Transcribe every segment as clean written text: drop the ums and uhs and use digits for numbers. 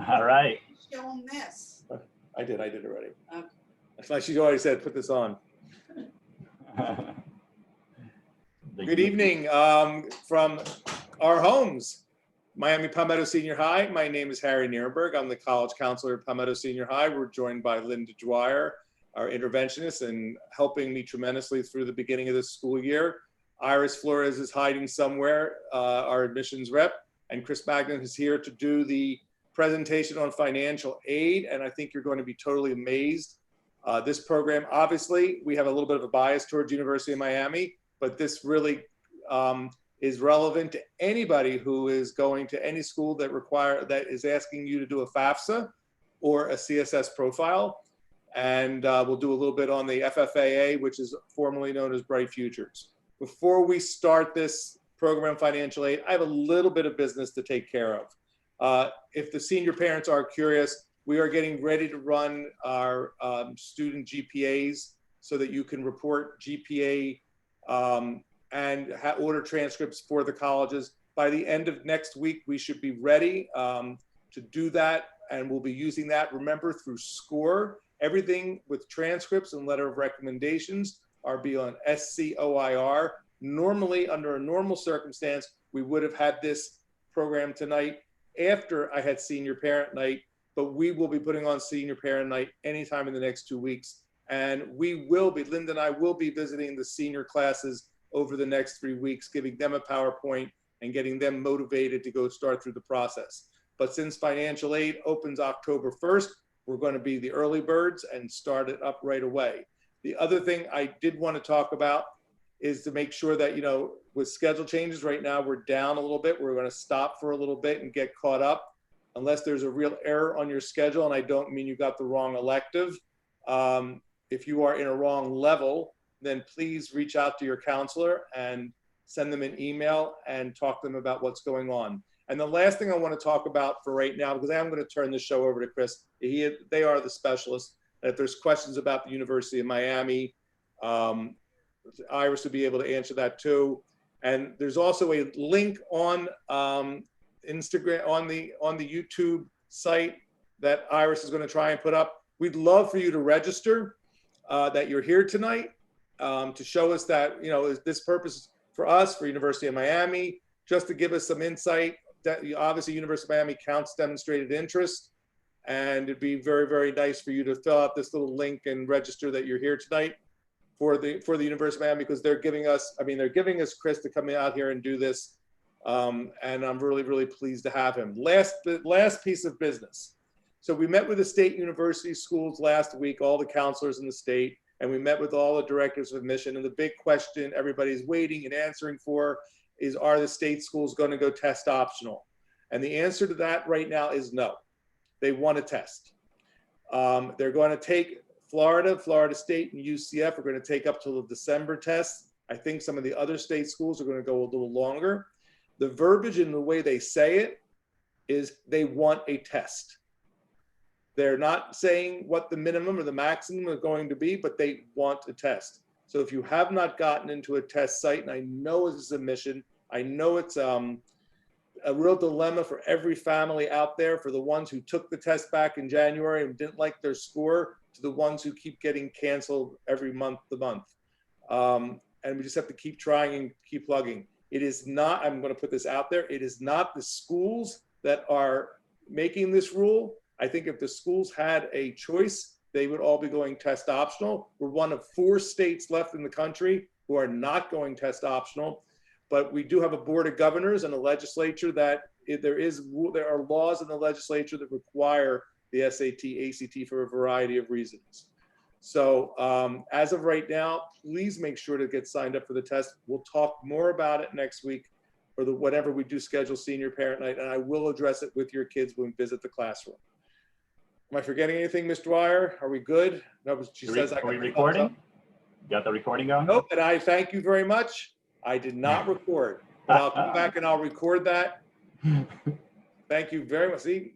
All right. Show them this. I did already. Okay. That's like she already said, put this on. Good evening from our homes, Miami Palmetto Senior High. My name is Harry Nerenberg. I'm the college counselor at Palmetto Senior High. We're joined by Linda Dwyer, our interventionist, and helping me tremendously through the beginning of this school year. Iris Flores is hiding somewhere, our admissions rep, and Chris Magnan is here to do the presentation on financial aid, and I think you're going to be totally amazed. This program, obviously, we have a little bit of a bias towards University of Miami, but this really is relevant to anybody who is going to any school that is asking you to do a FAFSA or a CSS profile. And we'll do a little bit on the FFAA, which is formerly known as Bright Futures. Before we start this program, financial aid, I have a little bit of business to take care of. If the senior parents are curious, we are getting ready to run our student GPAs so that you can report GPA and order transcripts for the colleges. By the end of next week, we should be ready to do that, and we'll be using that, remember, through SCORE. Everything with transcripts and letter of recommendations are beyond SCOIR. Normally, under a normal circumstance, we would have had this program tonight after I had senior parent night, but we will be putting on senior parent night anytime in the next 2 weeks. And we will be, Linda and I will be visiting the senior classes over the next 3 weeks, giving them a PowerPoint and getting them motivated to go start through the process. But since financial aid opens October 1st, we're going to be the early birds and start it up right away. The other thing I did want to talk about is to make sure that, you know, with schedule changes right now, we're down a little bit. We're going to stop for a little bit and get caught up unless there's a real error on your schedule. And I don't mean you got the wrong elective. If you are in a wrong level, then please reach out to your counselor and send them an email and talk to them about what's going on. And the last thing I want to talk about for right now, because I am going to turn the show over to Chris, they are the specialists. And if there's questions about the University of Miami, Iris will be able to answer that too. And there's also a link on Instagram, on the YouTube site that Iris is going to try and put up. We'd love for you to register that you're here tonight to show us that, you know, is this purpose for us, for University of Miami, just to give us some insight. That obviously University of Miami counts demonstrated interest, and it'd be very, very nice for you to fill out this little link and register that you're here tonight for the University of Miami, because they're giving us, they're giving us Chris to come out here and do this, and I'm really, really pleased to have him. Last piece of business. So we met with the state university schools last week, all the counselors in the state, and we met with all the directors of admission, and the big question everybody's waiting and answering for is, are the state schools going to go test optional? And the answer to that right now is no. They want to test. They're going to take Florida State, and UCF are going to take up till the December test. I think some of the other state schools are going to go a little longer. The verbiage and the way they say it is they want a test. They're not saying what the minimum or the maximum are going to be, but they want a test. So if you have not gotten into a test site, and I know it's a mission, I know it's a real dilemma for every family out there, for the ones who took the test back in January and didn't like their score, to the ones who keep getting canceled every month to month. And we just have to keep trying and keep plugging. It is not, I'm going to put this out there, it is not the schools that are making this rule. I think if the schools had a choice, they would all be going test optional. We're one of 4 states left in the country who are not going test optional, but we do have a board of governors and a legislature that there are laws in the legislature that require the SAT, ACT for a variety of reasons. So as of right now, please make sure to get signed up for the test. We'll talk more about it next week, or whenever we do schedule senior parent night, and I will address it with your kids when we visit the classroom. Am I forgetting anything, Ms. Dwyer? Are we good? No, she says I can. Are we recording? You got the recording going? Nope, and I thank you very much. I did not record, but I'll come back and I'll record that. Thank you very much. See,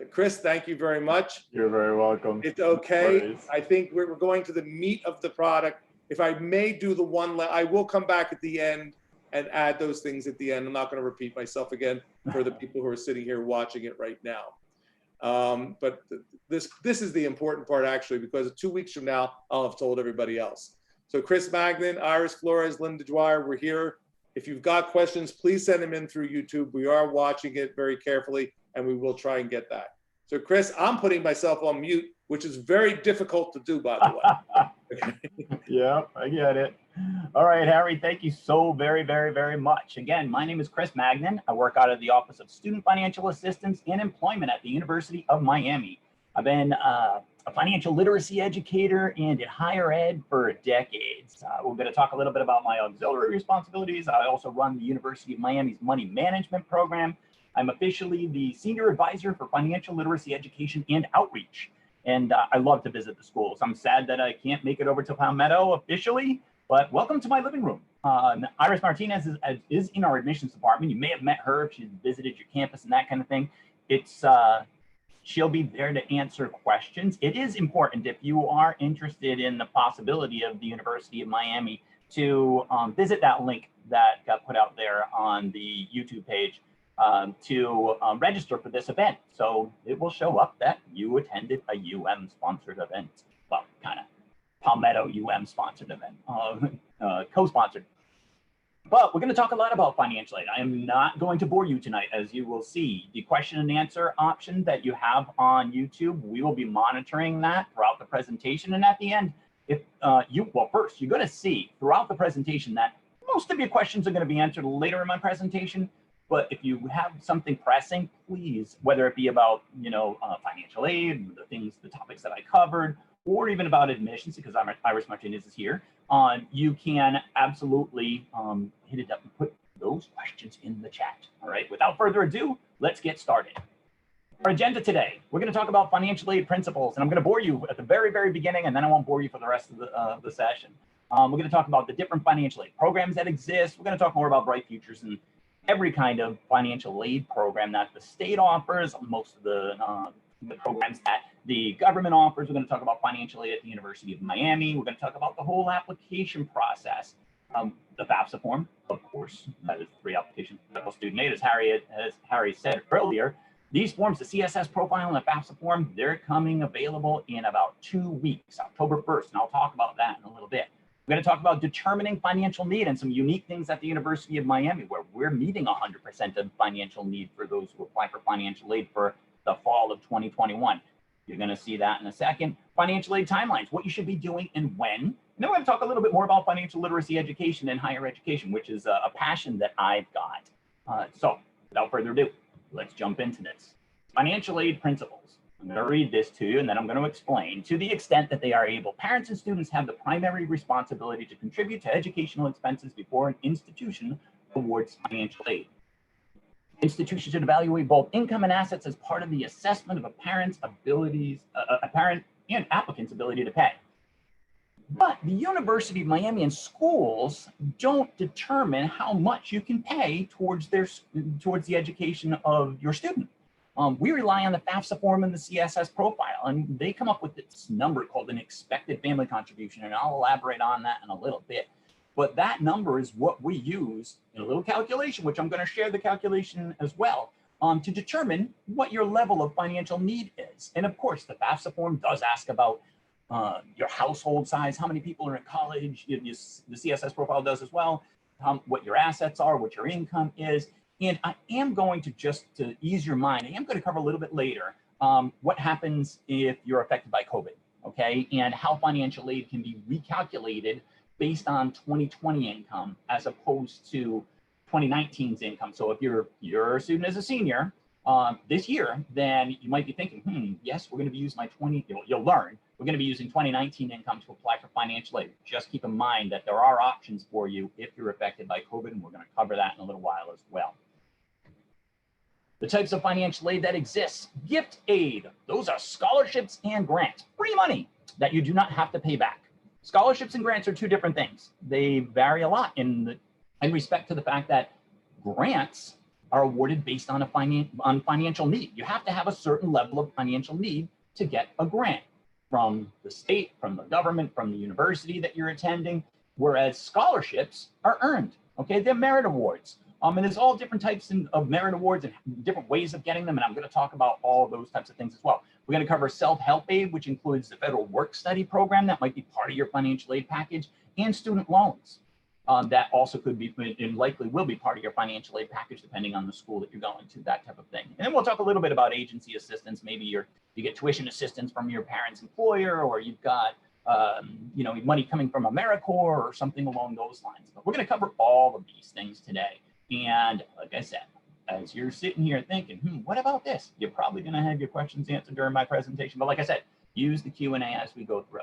Chris, thank you very much. You're very welcome. It's okay. I think we're going to the meat of the product. If I may do the one, I will come back at the end and add those things at the end. I'm not going to repeat myself again for the people who are sitting here watching it right now. But this is the important part, actually, because 2 weeks from now, I'll have told everybody else. So Chris Magnan, Iris Flores, Linda Dwyer, we're here. If you've got questions, please send them in through YouTube. We are watching it very carefully, and we will try and get that. So Chris, I'm putting myself on mute, which is very difficult to do, by the way. Yeah, I get it. All right, Harry, thank you so very, very, very much. Again, my name is Chris Magnan. I work out of the Office of Student Financial Assistance and Employment at the University of Miami. I've been a financial literacy educator and in higher ed for decades. We're going to talk a little bit about my auxiliary responsibilities. I also run the University of Miami's money management program. I'm officially the senior advisor for financial literacy education and outreach. And I love to visit the schools. I'm sad that I can't make it over to Palmetto officially, but welcome to my living room. Iris Martinez is in our admissions department. You may have met her if she's visited your campus and that kind of thing. She'll be there to answer questions. It is important, if you are interested in the possibility of the University of Miami, to visit that link that got put out there on the YouTube page to register for this event. So it will show up that you attended a UM-sponsored event. Well, kind of Palmetto UM-sponsored event, co-sponsored. But we're going to talk a lot about financial aid. I am not going to bore you tonight, as you will see. The question and answer option that you have on YouTube, we will be monitoring that throughout the presentation. And at the end, first, you're going to see throughout the presentation that most of your questions are going to be answered later in my presentation. But if you have something pressing, please, whether it be about, financial aid, the topics that I covered, or even about admissions, because Iris Martinez is here, you can absolutely hit it up and put those questions in the chat. All right, without further ado, let's get started. Our agenda today, we're going to talk about financial aid principles, and I'm going to bore you at the very, very beginning, and then I won't bore you for the rest of the session. We're going to talk about the different financial aid programs that exist. We're going to talk more about Bright Futures and every kind of financial aid program that the state offers, most of the programs that the government offers. We're going to talk about financial aid at the University of Miami. We're going to talk about the whole application process. The FAFSA form, of course, that is pre-application federal student aid. As Harry said earlier, these forms, the CSS profile and the FAFSA form, they're coming available in about 2 weeks, October 1st, and I'll talk about that in a little bit. We're going to talk about determining financial need and some unique things at the University of Miami, where we're meeting 100% of financial need for those who apply for financial aid for the fall of 2021. You're going to see that in a second. Financial aid timelines, what you should be doing and when. And then we're going to talk a little bit more about financial literacy education and higher education, which is a passion that I've got. So without further ado, let's jump into this. Financial aid principles. I'm going to read this to you, and then I'm going to explain. To the extent that they are able, parents and students have the primary responsibility to contribute to educational expenses before an institution awards financial aid. Institutions should evaluate both income and assets as part of the assessment of a parent and applicant's ability to pay. But the University of Miami and schools don't determine how much you can pay towards the education of your student. We rely on the FAFSA form and the CSS profile, and they come up with this number called an expected family contribution, and I'll elaborate on that in a little bit. But that number is what we use in a little calculation, which I'm going to share the calculation as well, to determine what your level of financial need is. And of course, the FAFSA form does ask about your household size, how many people are in college. The CSS profile does as well, what your assets are, what your income is. And I am going to, just to ease your mind, I am going to cover a little bit later what happens if you're affected by COVID, okay? And how financial aid can be recalculated based on 2020 income as opposed to 2019's income. So if your student is a senior this year, then you might be thinking, yes, we're going to be using you'll learn, we're going to be using 2019 income to apply for financial aid. Just keep in mind that there are options for you if you're affected by COVID, and we're going to cover that in a little while as well. The types of financial aid that exists: gift aid. Those are scholarships and grants, free money that you do not have to pay back. Scholarships and grants are two different things. They vary a lot in respect to the fact that grants are awarded based on financial need. You have to have a certain level of financial need to get a grant from the state, from the government, from the university that you're attending, whereas scholarships are earned, okay? They're merit awards. And there's all different types of merit awards and different ways of getting them. And I'm going to talk about all of those types of things as well. We're going to cover self-help aid, which includes the federal work study program that might be part of your financial aid package, and student loans. That also could be, and likely will be part of your financial aid package, depending on the school that you're going to, that type of thing. And then we'll talk a little bit about agency assistance. Maybe you get tuition assistance from your parent's employer, or you've got money coming from AmeriCorps or something along those lines. But we're going to cover all of these things today. And like I said, as you're sitting here thinking, what about this? You're probably going to have your questions answered during my presentation. But like I said, use the Q&A as we go through.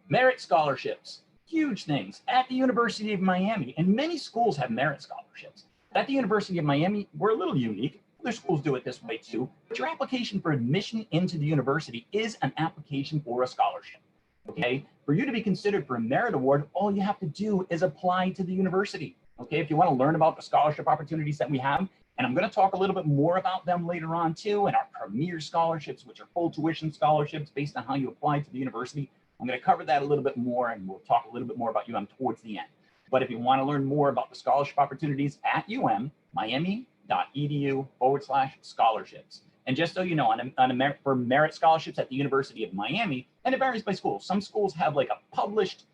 Merit scholarships. Huge things at the University of Miami, and many schools have merit scholarships. At the University of Miami, we're a little unique. Other schools do it this way too, but your application for admission into the university is an application for a scholarship, okay? For you to be considered for a merit award, all you have to do is apply to the university, okay? If you want to learn about the scholarship opportunities that we have, and I'm going to talk a little bit more about them later on too, and our premier scholarships, which are full tuition scholarships based on how you apply to the university. I'm going to cover that a little bit more, and we'll talk a little bit more about UM towards the end. But if you want to learn more about the scholarship opportunities at UM, miami.edu/scholarships. And just so you know, for merit scholarships at the University of Miami, and it varies by school. Some schools have like a published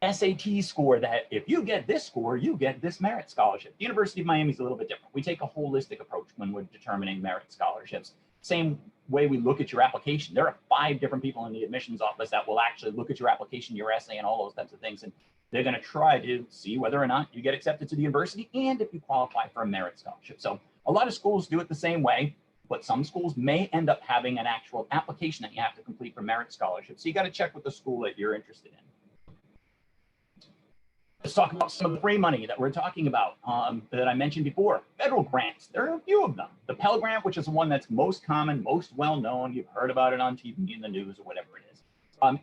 SAT score that if you get this score, you get this merit scholarship. The University of Miami is a little bit different. We take a holistic approach when we're determining merit scholarships. Same way we look at your application. There are 5 different people in the admissions office that will actually look at your application, your essay, and all those types of things. And they're going to try to see whether or not you get accepted to the university and if you qualify for a merit scholarship. So a lot of schools do it the same way, but some schools may end up having an actual application that you have to complete for merit scholarship. So you got to check with the school that you're interested in. Let's talk about some of the free money that we're talking about that I mentioned before. Federal grants, there are a few of them. The Pell Grant, which is the one that's most common, most well-known. You've heard about it on TV, in the news, or whatever it is.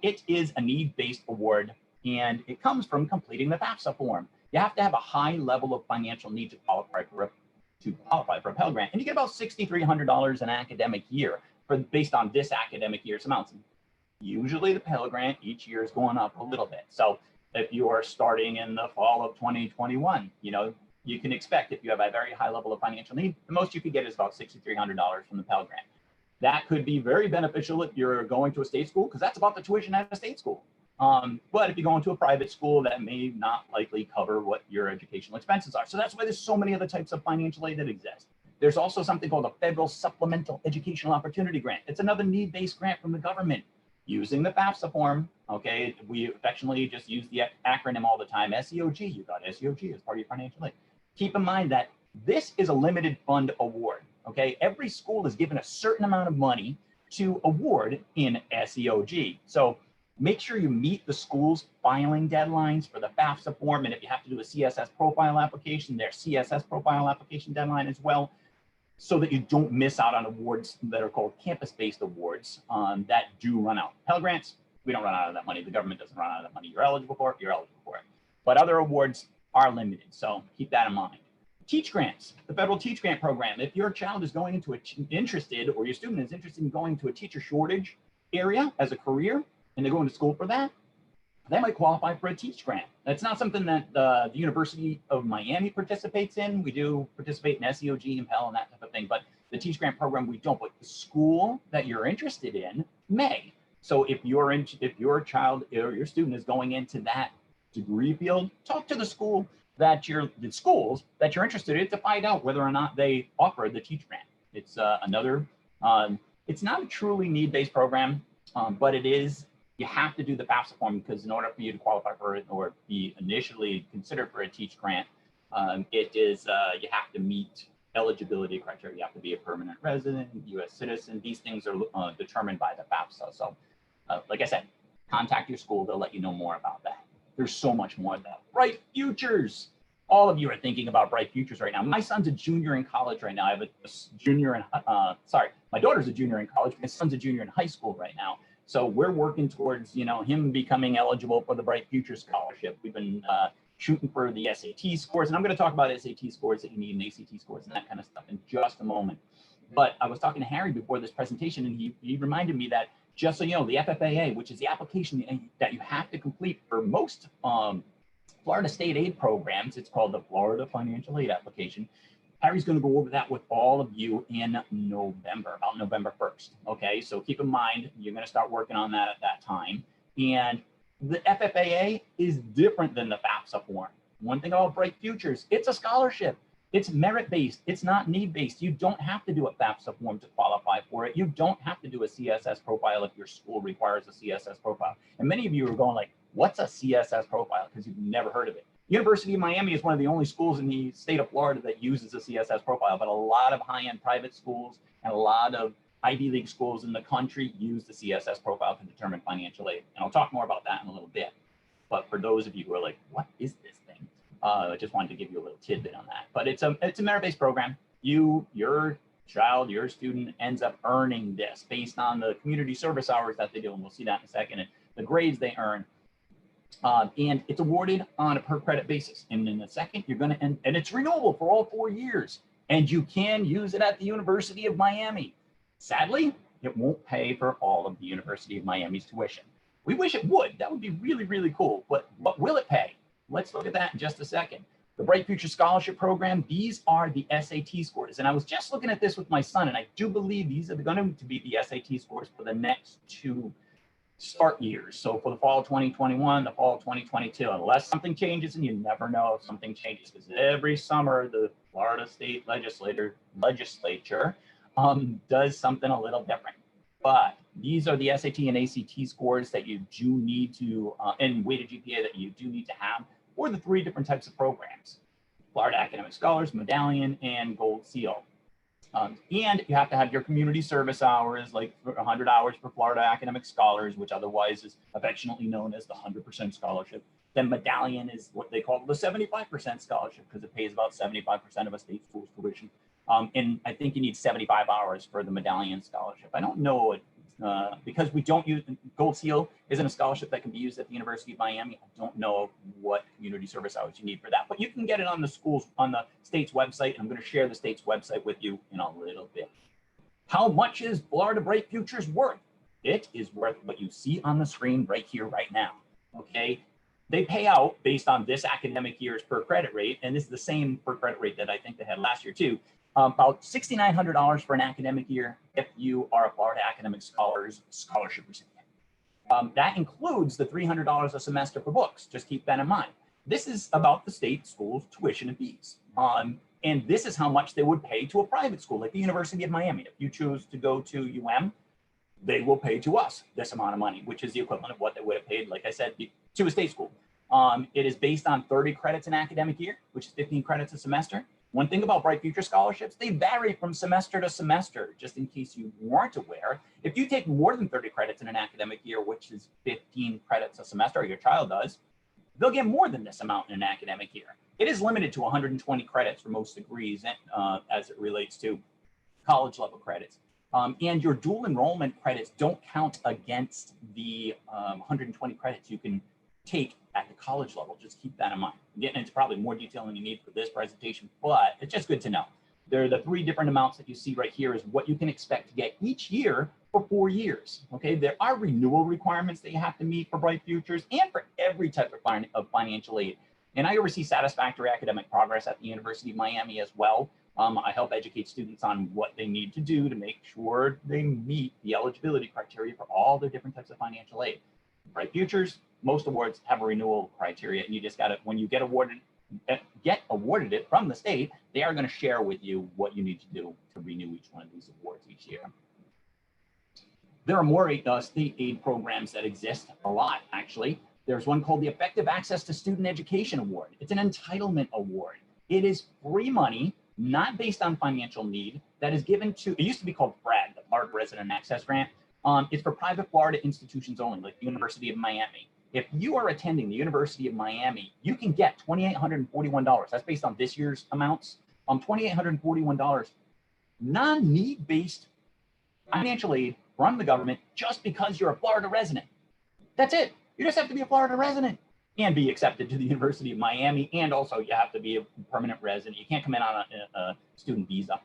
It is a need-based award, and it comes from completing the FAFSA form. You have to have a high level of financial need to qualify for a Pell Grant, and you get about $6,300 an academic year based on this academic year's amounts. Usually the Pell Grant each year is going up a little bit. So if you are starting in the fall of 2021, you can expect, if you have a very high level of financial need, the most you could get is about $6,300 from the Pell Grant. That could be very beneficial if you're going to a state school, because that's about the tuition at a state school. But if you're going to a private school, that may not likely cover what your educational expenses are. So that's why there's so many other types of financial aid that exist. There's also something called a Federal Supplemental Educational Opportunity Grant. It's another need-based grant from the government using the FAFSA form. Okay, we affectionately just use the acronym all the time, SEOG. You got SEOG as part of your financial aid. Keep in mind that this is a limited fund award. Okay, every school is given a certain amount of money to award in SEOG. So make sure you meet the school's filing deadlines for the FAFSA form. And if you have to do a CSS profile application, their CSS profile application deadline as well, so that you don't miss out on awards that are called campus-based awards that do run out. Pell Grants, we don't run out of that money. The government doesn't run out of that money. You're eligible for it, you're eligible for it. But other awards are limited, so keep that in mind. Teach grants, the federal Teach Grant program. If your child is going into interested, or your student is interested in going to a teacher shortage area as a career, and they're going to school for that, they might qualify for a Teach Grant. That's not something that the University of Miami participates in. We do participate in SEOG and Pell and that type of thing, but the Teach Grant program we don't. But the school that you're interested in may. So if your child or your student is going into that degree field, talk to the schools that you're interested in to find out whether or not they offer the Teach Grant. It's it's not a truly need-based program, but it is. You have to do the FAFSA form, because in order for you to qualify for it or be initially considered for a Teach Grant, you have to meet eligibility criteria. You have to be a permanent resident, U.S. citizen. These things are determined by the FAFSA. So like I said, contact your school. They'll let you know more about that. There's so much more than that. Bright futures. All of you are thinking about bright futures right now. My son's a junior in college right now. I have a junior in, my daughter's a junior in college. My son's a junior in high school right now. So we're working towards, him becoming eligible for the Bright Future Scholarship. We've been shooting for the SAT scores, and I'm going to talk about SAT scores that you need and ACT scores and that kind of stuff in just a moment. But I was talking to Harry before this presentation, and he reminded me that, just so you know, the FFAA, which is the application that you have to complete for most Florida state aid programs. It's called the Florida Financial Aid Application. Harry's going to go over that with all of you in November, about November 1st. Okay, so keep in mind, you're going to start working on that at that time. And the FFAA is different than the FAFSA form. One thing about Bright Futures, it's a scholarship. It's merit-based. It's not need-based. You don't have to do a FAFSA form to qualify for it. You don't have to do a CSS profile if your school requires a CSS profile. And many of you are going like, what's a CSS profile? Because you've never heard of it. University of Miami is one of the only schools in the state of Florida that uses a CSS profile, but a lot of high-end private schools and a lot of Ivy League schools in the country use the CSS profile to determine financial aid. And I'll talk more about that in a little bit. But for those of you who are like, what is this thing? I just wanted to give you a little tidbit on that. But it's a merit-based program. Your child, your student ends up earning this based on the community service hours that they do. And we'll see that in a second. And the grades they earn. And it's awarded on a per credit basis. And in a second, you're going to, and it's renewable for all 4 years. And you can use it at the University of Miami. Sadly, it won't pay for all of the University of Miami's tuition. We wish it would. That would be really, really cool. But will it pay? Let's look at that in just a second. The Bright Future Scholarship Program, these are the SAT scores. And I was just looking at this with my son, and I do believe these are going to be the SAT scores for the next 2 start years. So for the fall of 2021, the fall of 2022, unless something changes, and you never know if something changes, because every summer the Florida State Legislature does something a little different. But these are the SAT and ACT scores that you do need to, and weighted GPA that you do need to have for the 3 different types of programs: Florida Academic Scholars, Medallion, and Gold Seal. And you have to have your community service hours, like 100 hours for Florida Academic Scholars, which otherwise is affectionately known as the 100% scholarship. Then Medallion is what they call the 75% scholarship, because it pays about 75% of a state school's tuition. And I think you need 75 hours for the Medallion scholarship. I don't know, because we don't use, Gold Seal isn't a scholarship that can be used at the University of Miami. I don't know what community service hours you need for that, but you can get it on the state's website. And I'm going to share the state's website with you in a little bit. How much is Florida Bright Futures worth? It is worth what you see on the screen right here, right now. Okay. They pay out based on this academic year's per credit rate. And this is the same per credit rate that I think they had last year too. About $6,900 for an academic year if you are a Florida Academic Scholars scholarship recipient. That includes the $300 a semester for books. Just keep that in mind. This is about the state school's tuition and fees. And this is how much they would pay to a private school like the University of Miami. If you choose to go to UM, they will pay to us this amount of money, which is the equivalent of what they would have paid, like I said, to a state school. It is based on 30 credits an academic year, which is 15 credits a semester. One thing about Bright Future scholarships, they vary from semester to semester, just in case you weren't aware. If you take more than 30 credits in an academic year, which is 15 credits a semester, or your child does, they'll get more than this amount in an academic year. It is limited to 120 credits for most degrees as it relates to college level credits. And your dual enrollment credits don't count against the 120 credits you can take at the college level. Just keep that in mind. I'm getting into probably more detail than you need for this presentation, but it's just good to know. There are the 3 different amounts that you see right here is what you can expect to get each year for 4 years. Okay, there are renewal requirements that you have to meet for Bright Futures and for every type of financial aid. And I oversee satisfactory academic progress at the University of Miami as well. I help educate students on what they need to do to make sure they meet the eligibility criteria for all the different types of financial aid. Bright Futures, most awards have a renewal criteria, and you just got to, when you get awarded it from the state, they are going to share with you what you need to do to renew each one of these awards each year. There are more state aid programs that exist, a lot actually. There's one called the Effective Access to Student Education Award. It's an entitlement award. It is free money, not based on financial need, that is given to, it used to be called FRAD, the Florida Resident Access Grant. It's for private Florida institutions only, like the University of Miami. If you are attending the University of Miami, you can get $2,841. That's based on this year's amounts. $2,841 non-need-based financial aid from the government just because you're a Florida resident. That's it. You just have to be a Florida resident and be accepted to the University of Miami. And also you have to be a permanent resident. You can't come in on a student visa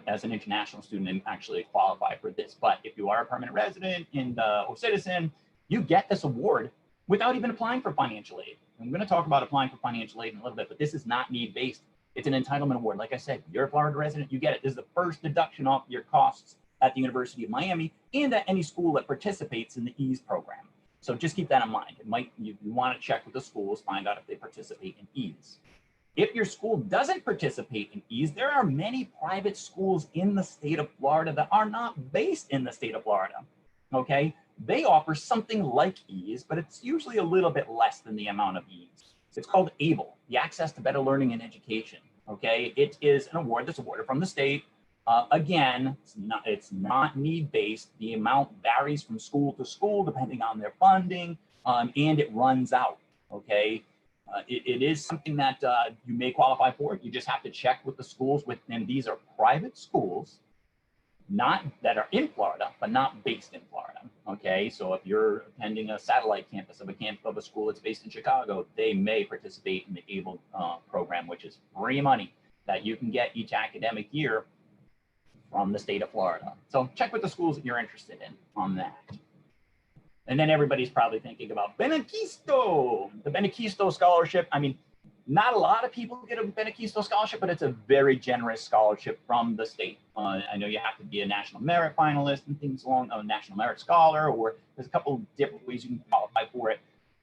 as an international student and actually qualify for this. But if you are a permanent resident and or citizen, you get this award without even applying for financial aid. I'm going to talk about applying for financial aid in a little bit, but this is not need-based. It's an entitlement award. Like I said, you're a Florida resident, you get it. This is the first deduction off your costs at the University of Miami and at any school that participates in the EASE program. So just keep that in mind. You want to check with the schools, find out if they participate in EASE. If your school doesn't participate in EASE, there are many private schools in the state of Florida that are not based in the state of Florida, okay? They offer something like EASE, but it's usually a little bit less than the amount of EASE. It's called ABLE, the Access to Better Learning and Education, okay? It is an award that's awarded from the state. Again, it's not need-based. The amount varies from school to school depending on their funding, and it runs out, okay? It is something that you may qualify for. You just have to check with the schools, and these are private schools, not that are in Florida, but not based in Florida, okay? So if you're attending a satellite campus of a school that's based in Chicago, they may participate in the ABLE program, which is free money that you can get each academic year from the state of Florida. So check with the schools that you're interested in on that. And then everybody's probably thinking about Benequisto, the Benequisto scholarship. I mean, not a lot of people get a Benequisto scholarship, but it's a very generous scholarship from the state. I know you have to be a National Merit finalist and things along, a National Merit Scholar, or there's a couple different ways you can qualify for it.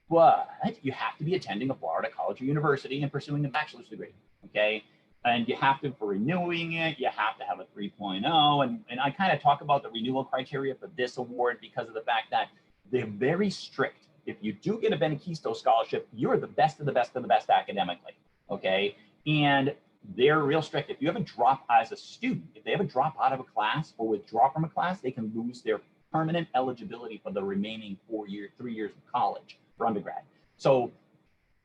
But you have to be attending a Florida college or university and pursuing a bachelor's degree, okay? And you have to, for renewing it, you have to have a 3.0. And I kind of talk about the renewal criteria for this award because of the fact that they're very strict. If you do get a Benequisto scholarship, you're the best of the best of the best academically, okay? And they're real strict. If you have a drop as a student, if they have a drop out of a class or withdraw from a class, they can lose their permanent eligibility for the remaining 3 years of college for undergrad. So,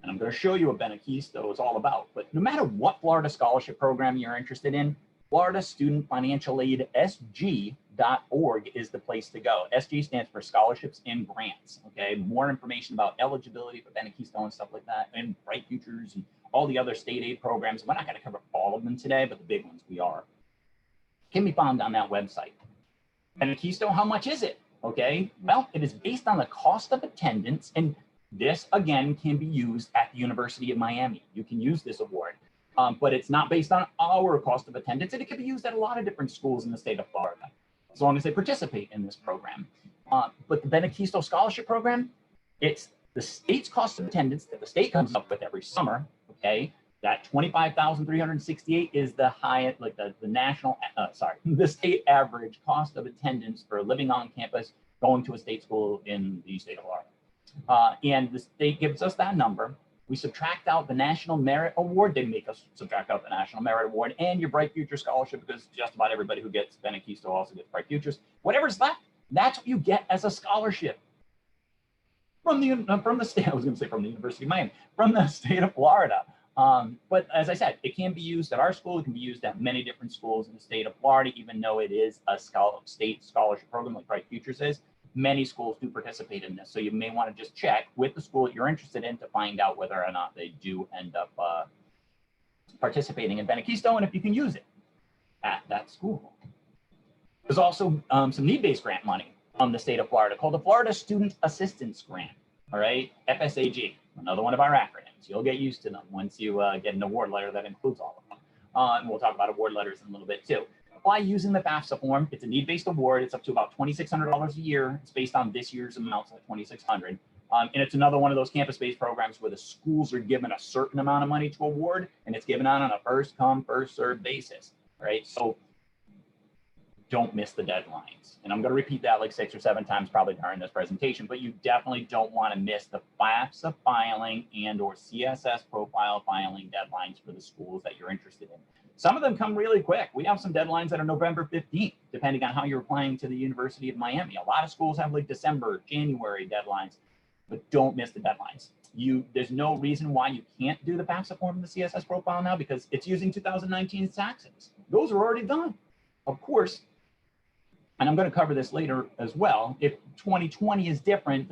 and I'm going to show you what Benequisto is all about. But no matter what Florida scholarship program you're interested in, Florida Student Financial Aid, SG.org is the place to go. SG stands for Scholarships and Grants, okay? More information about eligibility for Benequisto and stuff like that, and Bright Futures and all the other state aid programs. We're not going to cover all of them today, but the big ones we are. Can be found on that website. Benequisto, how much is it? Okay, well, it is based on the cost of attendance, and this, again, can be used at the University of Miami. You can use this award, but it's not based on our cost of attendance, and it can be used at a lot of different schools in the state of Florida, as long as they participate in this program. But the Benequisto Scholarship Program, it's the state's cost of attendance that the state comes up with every summer, okay? That $25,368 is the highest, like the national, the state average cost of attendance for living on campus going to a state school in the state of Florida. And the state gives us that number. We subtract out the National Merit Award. They make us subtract out the National Merit Award and your Bright Future Scholarship, because just about everybody who gets Benequisto also gets Bright Futures. Whatever's left, that's what you get as a scholarship from the state. I was going to say from the University of Miami, from the state of Florida. But as I said, it can be used at our school. It can be used at many different schools in the state of Florida, even though it is a state scholarship program like Bright Futures is. Many schools do participate in this. So you may want to just check with the school that you're interested in to find out whether or not they do end up participating in Benequisto and if you can use it at that school. There's also some need-based grant money from the state of Florida called the Florida Student Assistance Grant, all right? FSAG, another one of our acronyms. You'll get used to them once you get an award letter that includes all of them. And we'll talk about award letters in a little bit too. Apply using the FAFSA form. It's a need-based award. It's up to about $2,600 a year. It's based on this year's amounts at $2,600. And it's another one of those campus-based programs where the schools are given a certain amount of money to award, and it's given out on a first-come, first-served basis, right? So don't miss the deadlines. And I'm going to repeat that like 6 or 7 times probably during this presentation, but you definitely don't want to miss the FAFSA filing and or CSS profile filing deadlines for the schools that you're interested in. Some of them come really quick. We have some deadlines that are November 15th, depending on how you're applying to the University of Miami. A lot of schools have like December, January deadlines, but don't miss the deadlines. There's no reason why you can't do the FAFSA form and the CSS profile now, because it's using 2019 taxes. Those are already done. Of course, and I'm going to cover this later as well. If 2020 is different,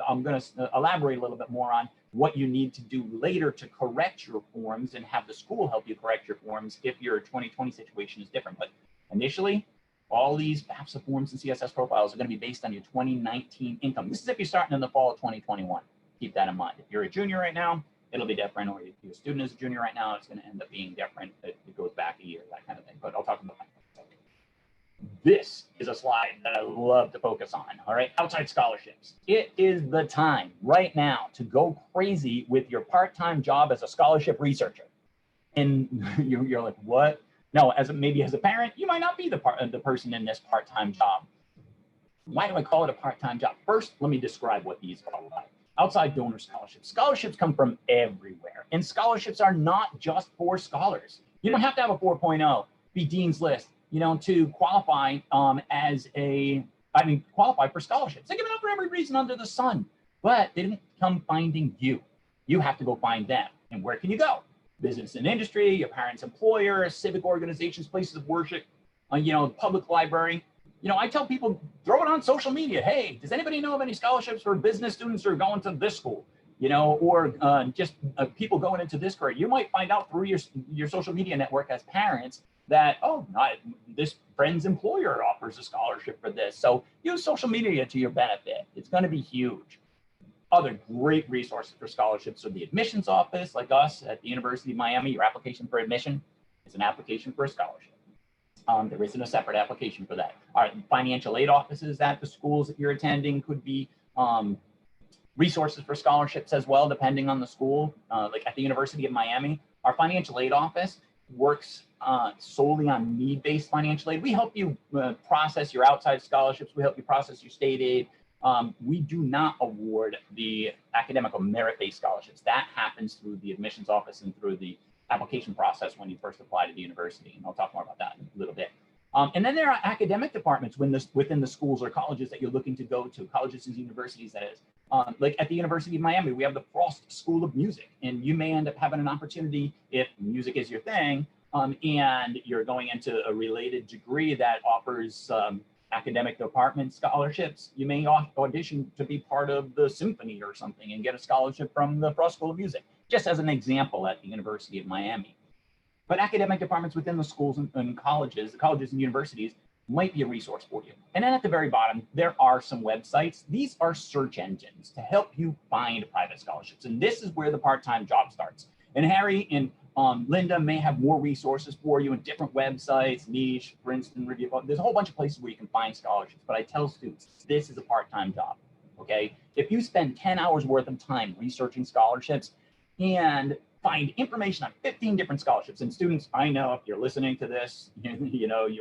I'm going to elaborate a little bit more on what you need to do later to correct your forms and have the school help you correct your forms if your 2020 situation is different. But initially, all these FAFSA forms and CSS profiles are going to be based on your 2019 income. This is if you're starting in the fall of 2021. keep that in mind. If you're a junior right now, it'll be different, or if you're a student as a junior right now, it's going to end up being different. It goes back a year, that kind of thing, but I'll talk about that. This is a slide that I love to focus on, all right? Outside scholarships. It is the time right now to go crazy with your part-time job as a scholarship researcher. And you're like, what? No, maybe as a parent, you might not be the person in this part-time job. Why do I call it a part-time job? First, let me describe what these are all about. Outside donor scholarships. Scholarships come from everywhere, and scholarships are not just for scholars. You don't have to have a 4.0, be Dean's List, to qualify qualify for scholarships. They give it up for every reason under the sun, but they didn't come finding you. You have to go find them. And where can you go? Business and industry, your parents' employer, civic organizations, places of worship, public library. I tell people, throw it on social media. Hey, does anybody know of any scholarships for business students who are going to this school? Or just people going into this career. You might find out through your social media network as parents that, this friend's employer offers a scholarship for this. So use social media to your benefit. It's going to be huge. Other great resources for scholarships are the admissions office, like us at the University of Miami. Your application for admission is an application for a scholarship. There isn't a separate application for that. Our financial aid offices at the schools that you're attending could be resources for scholarships as well, depending on the school. Like at the University of Miami, our financial aid office works solely on need-based financial aid. We help you process your outside scholarships. We help you process your state aid. We do not award the academic or merit-based scholarships. That happens through the admissions office and through the application process when you first apply to the university. And I'll talk more about that in a little bit. And then there are academic departments within the schools or colleges that you're looking to go to, colleges and universities, that is. Like at the University of Miami, we have the Frost School of Music, and you may end up having an opportunity, if music is your thing, and you're going into a related degree that offers academic department scholarships, you may audition to be part of the symphony or something and get a scholarship from the Frost School of Music, just as an example at the University of Miami. But academic departments within the schools and colleges and universities might be a resource for you. And then at the very bottom, there are some websites. These are search engines to help you find private scholarships. And this is where the part-time job starts. And Harry and Linda may have more resources for you in different websites, Niche, Princeton, Review. There's a whole bunch of places where you can find scholarships. But I tell students, this is a part-time job, okay? If you spend 10 hours worth of time researching scholarships and find information on 15 different scholarships. And students, I know if you're listening to this,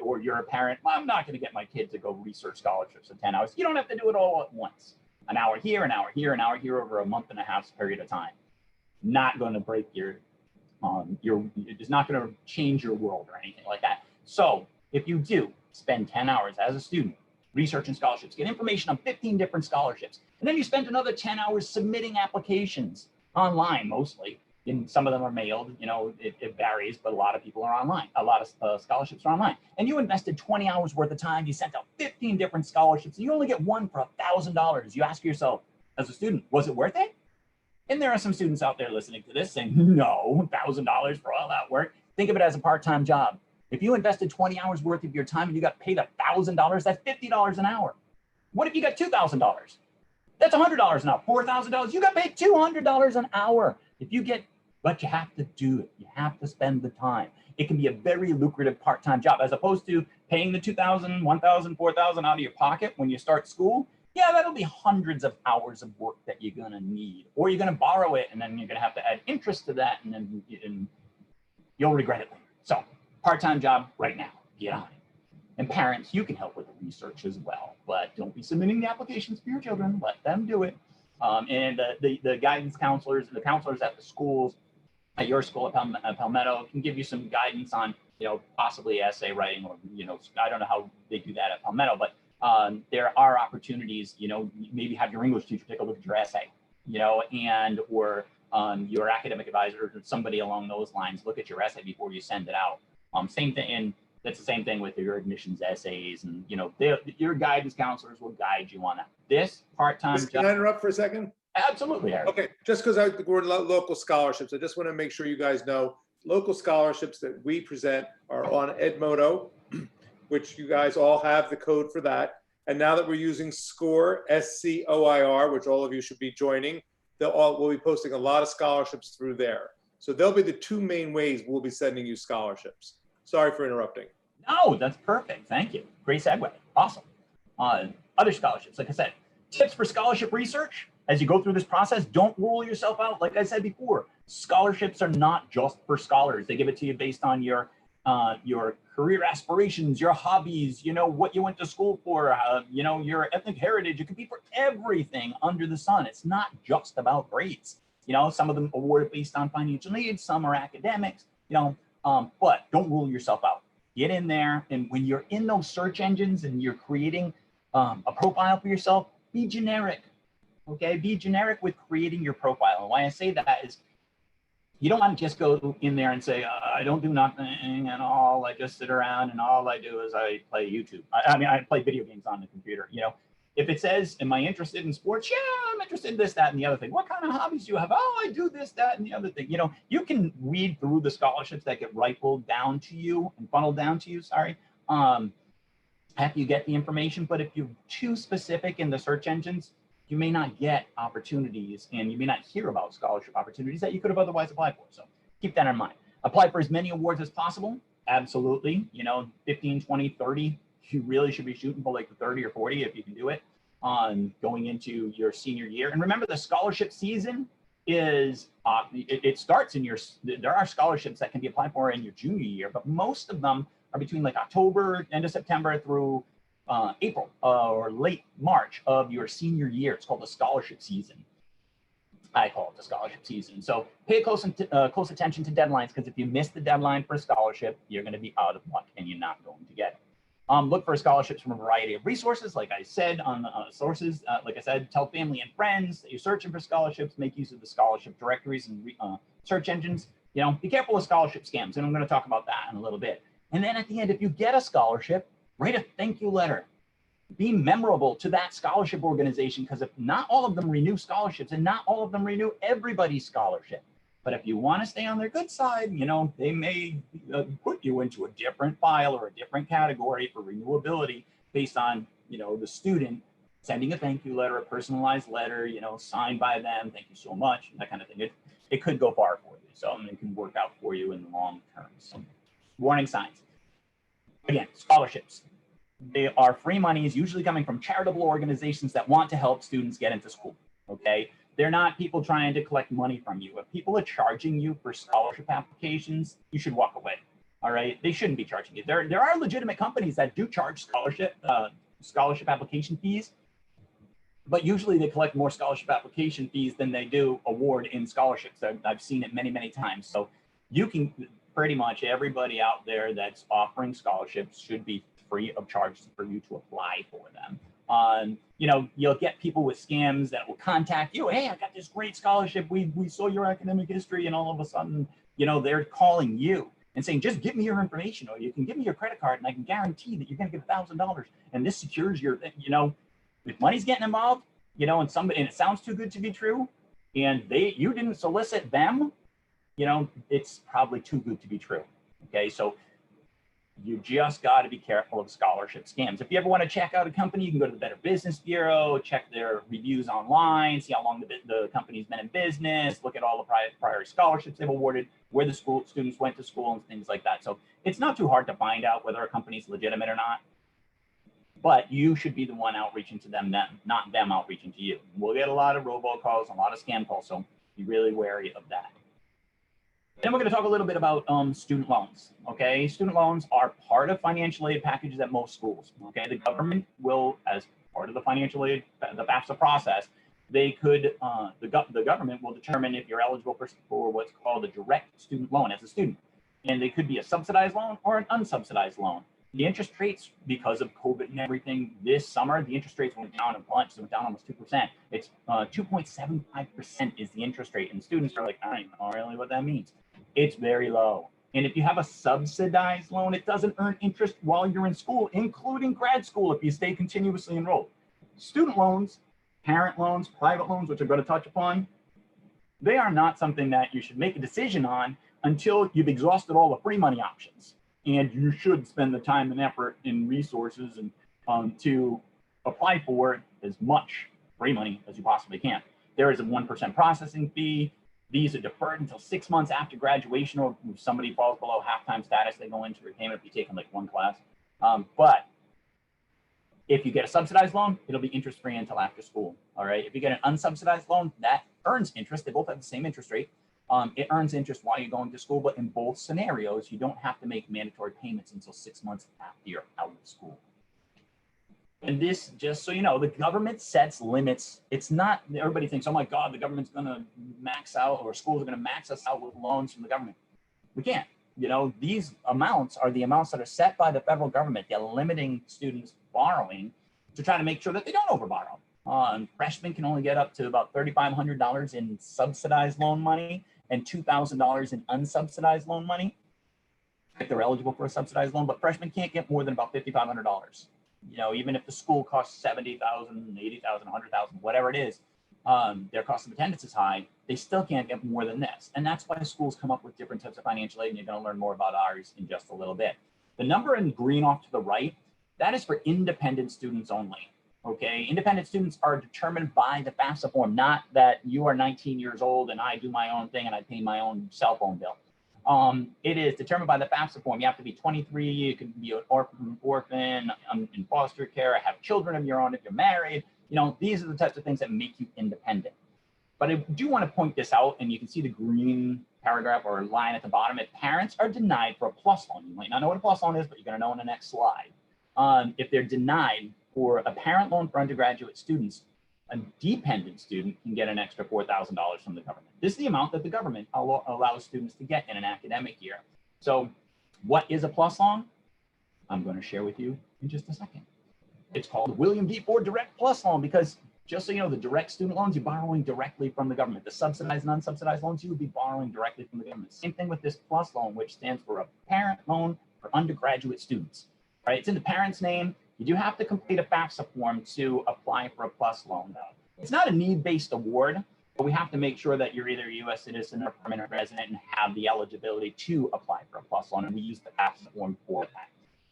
or you're a parent, well, I'm not going to get my kid to go research scholarships in 10 hours. You don't have to do it all at once. An hour here, an hour here, an hour here over a month and a half period of time. Not going to break it's not going to change your world or anything like that. So if you do spend 10 hours as a student researching scholarships, get information on 15 different scholarships, and then you spend another 10 hours submitting applications online mostly. And some of them are mailed, it varies, but a lot of people are online. A lot of scholarships are online. And you invested 20 hours worth of time, you sent out 15 different scholarships, and you only get one for $1,000. You ask yourself, as a student, was it worth it? And there are some students out there listening to this saying, no, $1,000 for all that work. Think of it as a part-time job. If you invested 20 hours worth of your time and you got paid $1,000, that's $50 an hour. What if you got $2,000? That's $100 an hour. $4,000, you got paid $200 an hour. But you have to do it. You have to spend the time. It can be a very lucrative part-time job, as opposed to paying the $2,000, $1,000, $4,000 out of your pocket when you start school. Yeah, that'll be hundreds of hours of work that you're gonna need, or you're gonna borrow it and then you're gonna have to add interest to that, and then you'll regret it later. So part-time job right now, get on it. And parents, you can help with the research as well, but don't be submitting the applications for your children. Let them do it. And the guidance counselors, the counselors at the schools, at your school at Palmetto, can give you some guidance on, possibly essay writing, or, I don't know how they do that at Palmetto, but there are opportunities, maybe have your English teacher take a look at your essay, or your academic advisor or somebody along those lines, look at your essay before you send it out. Same thing, and that's the same thing with your admissions essays, and your guidance counselors will guide you on that. This part-time job. Can I interrupt for a second? Absolutely, Harry. Okay, just because we're local scholarships, I just want to make sure you guys know local scholarships that we present are on Edmodo, which you guys all have the code for that. And now that we're using SCOIR, SCOIR, which all of you should be joining, we'll be posting a lot of scholarships through there. So they'll be the two main ways we'll be sending you scholarships. Sorry for interrupting. No, that's perfect. Thank you. Great segue. Awesome. Other scholarships, like I said, tips for scholarship research. As you go through this process, don't rule yourself out. Like I said before, scholarships are not just for scholars. They give it to you based on your career aspirations, your hobbies, what you went to school for, your ethnic heritage. It could be for everything under the sun. It's not just about grades. Some of them awarded based on financial needs, some are academics, but don't rule yourself out. Get in there, and when you're in those search engines and you're creating a profile for yourself, be generic, okay? Be generic with creating your profile. And why I say that is you don't want to just go in there and say, I don't do nothing and I just sit around and all I do is I play YouTube. I play video games on the computer, If it says, am I interested in sports? Yeah, I'm interested in this, that, and the other thing. What kind of hobbies do you have? Oh, I do this, that, and the other thing. You can read through the scholarships that get rifled down to you and funneled down to you, after you get the information. But if you're too specific in the search engines, you may not get opportunities and you may not hear about scholarship opportunities that you could have otherwise applied for. So keep that in mind. Apply for as many awards as possible. Absolutely. 15, 20, 30. You really should be shooting for like the 30 or 40 if you can do it on going into your senior year. And remember, the scholarship season is, it starts in there are scholarships that can be applied for in your junior year, but most of them are between like October, end of September through April or late March of your senior year. It's called the scholarship season. I call it the scholarship season. So pay close attention to deadlines, because if you miss the deadline for a scholarship, you're going to be out of luck and you're not going to get it. Look for scholarships from a variety of resources, like I said, on sources. Like I said, tell family and friends that you're searching for scholarships. Make use of the scholarship directories and search engines. Be careful with scholarship scams, and I'm going to talk about that in a little bit. And then at the end, if you get a scholarship, write a thank you letter. Be memorable to that scholarship organization, because if not all of them renew scholarships, and not all of them renew everybody's scholarship. But if you want to stay on their good side, they may put you into a different file or a different category for renewability based on, the student sending a thank you letter, a personalized letter, signed by them. Thank you so much, that kind of thing. It could go far for you. So it can work out for you in the long term. So warning signs. Again, scholarships. They are free monies, usually coming from charitable organizations that want to help students get into school, okay? They're not people trying to collect money from you. If people are charging you for scholarship applications, you should walk away, all right? They shouldn't be charging you. There are legitimate companies that do charge scholarship application fees, but usually they collect more scholarship application fees than they do award in scholarships. I've seen it many, many times. So you can, pretty much everybody out there that's offering scholarships should be free of charge for you to apply for them. You'll get people with scams that will contact you. Hey, I got this great scholarship. We saw your academic history, and all of a sudden, they're calling you and saying, just give me your information, or you can give me your credit card, and I can guarantee that you're going to get $1,000, and this secures your, if money's getting involved, and it sounds too good to be true, and you didn't solicit them, it's probably too good to be true. Okay, so you just got to be careful of scholarship scams. If you ever want to check out a company, you can go to the Better Business Bureau, check their reviews online, see how long the company's been in business, look at all the prior scholarships they've awarded, where the students went to school, and things like that. So it's not too hard to find out whether a company's legitimate or not, but you should be the one outreaching to them, not them outreaching to you. We'll get a lot of robocalls, a lot of scam calls, so be really wary of that. Then we're going to talk a little bit about student loans, okay? Student loans are part of financial aid packages at most schools, okay? The government will, as part of the financial aid, the FAFSA process, the government will determine if you're eligible for what's called a direct student loan as a student. And they could be a subsidized loan or an unsubsidized loan. The interest rates, because of COVID and everything, this summer, the interest rates went down a bunch. They went down almost 2%. It's 2.75% is the interest rate. And students are like, I don't even know really what that means. It's very low. And if you have a subsidized loan, it doesn't earn interest while you're in school, including grad school if you stay continuously enrolled. Student loans, parent loans, private loans, which I'm going to touch upon, they are not something that you should make a decision on until you've exhausted all the free money options. And you should spend the time and effort and resources and to apply for as much free money as you possibly can. There is a 1% processing fee. These are deferred until 6 months after graduation, or if somebody falls below half-time status, they go into repayment if you take like one class. But if you get a subsidized loan, it'll be interest-free until after school, all right? If you get an unsubsidized loan, that earns interest. They both have the same interest rate. It earns interest while you're going to school, but in both scenarios, you don't have to make mandatory payments until 6 months after you're out of school. And this, just so you know, the government sets limits. It's not, everybody thinks, oh my God, the government's gonna max out, or schools are gonna max us out with loans from the government. We can't. You know, these amounts are the amounts that are set by the federal government. They're limiting students borrowing to try to make sure that they don't overborrow. Freshmen can only get up to about $3,500 in subsidized loan money and $2,000 in unsubsidized loan money if they're eligible for a subsidized loan, but freshmen can't get more than about $5,500. You know, even if the school costs $70,000, $80,000, $100,000, whatever it is, their cost of attendance is high, they still can't get more than this. And that's why schools come up with different types of financial aid, and you're going to learn more about ours in just a little bit. The number in green off to the right, that is for independent students only. Okay, independent students are determined by the FAFSA form, not that you are 19 years old and I do my own thing and I pay my own cell phone bill. It is determined by the FAFSA form. You have to be 23, you can be an orphan, in foster care, have children of your own if you're married. You know, these are the types of things that make you independent. But I do want to point this out, and you can see the green paragraph or line at the bottom. If parents are denied for a plus loan, you might not know what a plus loan is, but you're going to know in the next slide. If they're denied for a parent loan for undergraduate students, a dependent student can get an extra $4,000 from the government. This is the amount that the government allows students to get in an academic year. So what is a plus loan? I'm going to share with you in just a second. It's called the William D. Ford Direct Plus Loan because, just so you know, the direct student loans, you're borrowing directly from the government. The subsidized and unsubsidized loans, you would be borrowing directly from the government. Same thing with this plus loan, which stands for a parent loan for undergraduate students. Right? It's in the parent's name. You do have to complete a FAFSA form to apply for a plus loan, though. It's not a need-based award, but we have to make sure that you're either a U.S. citizen or permanent resident and have the eligibility to apply for a plus loan, and we use the FAFSA form for that.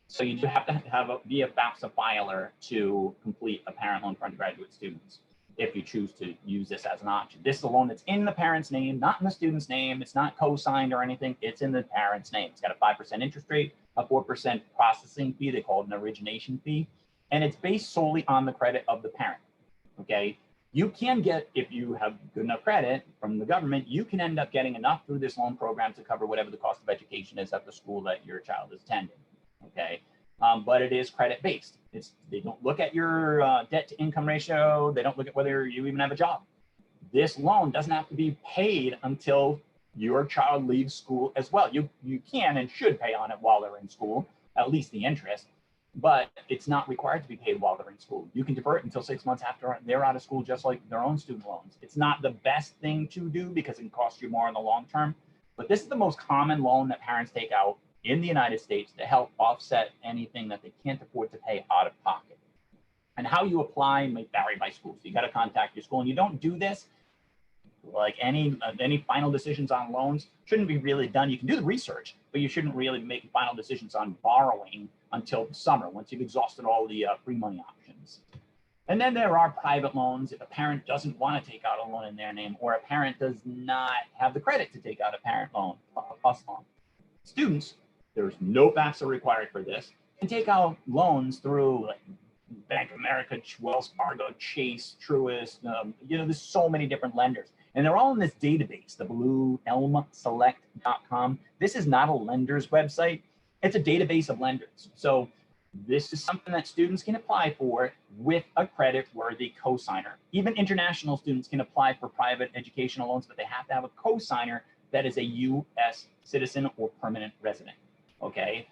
So you do have to be a FAFSA filer to complete a parent loan for undergraduate students if you choose to use this as an option. This is a loan that's in the parent's name, not in the student's name. It's not co-signed or anything. It's in the parent's name. It's got a 5% interest rate, a 4% processing fee. They call it an origination fee. And it's based solely on the credit of the parent, okay? You can get, if you have good enough credit from the government, you can end up getting enough through this loan program to cover whatever the cost of education is at the school that your child is attending, okay? But it is credit-based. They don't look at your debt-to-income ratio. They don't look at whether you even have a job. This loan doesn't have to be paid until your child leaves school as well. You can and should pay on it while they're in school, at least the interest, but it's not required to be paid while they're in school. You can defer it until 6 months after they're out of school, just like their own student loans. It's not the best thing to do because it can cost you more in the long term, but this is the most common loan that parents take out in the United States to help offset anything that they can't afford to pay out of pocket. And how you apply may vary by school. So you got to contact your school, and you don't do this like any final decisions on loans shouldn't be really done. You can do the research, but you shouldn't really make final decisions on borrowing until the summer, once you've exhausted all the free money options. And then there are private loans. If a parent doesn't want to take out a loan in their name, or a parent does not have the credit to take out a parent loan, a plus loan. Students, there's no FAFSA required for this, can take out loans through like Bank of America, Wells Fargo, Chase, Truist. You know, there's so many different lenders. And they're all in this database, the blue elmselect.com. This is not a lender's website. It's a database of lenders. So this is something that students can apply for with a credit-worthy cosigner. Even international students can apply for private educational loans, but they have to have a cosigner that is a U.S. citizen or permanent resident. Okay,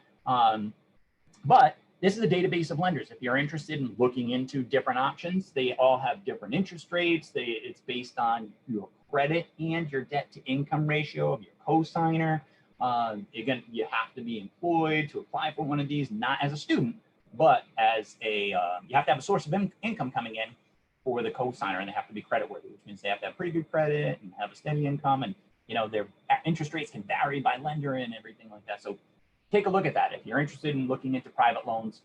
but this is a database of lenders. If you're interested in looking into different options, they all have different interest rates. It's based on your credit and your debt to income ratio of your cosigner. Again, you have to be employed to apply for one of these, not as a student, but as a, you have to have a source of income coming in for the cosigner, and they have to be creditworthy, which means they have to have pretty good credit and have a steady income, and you know, their interest rates can vary by lender and everything like that. So take a look at that. If you're interested in looking into private loans,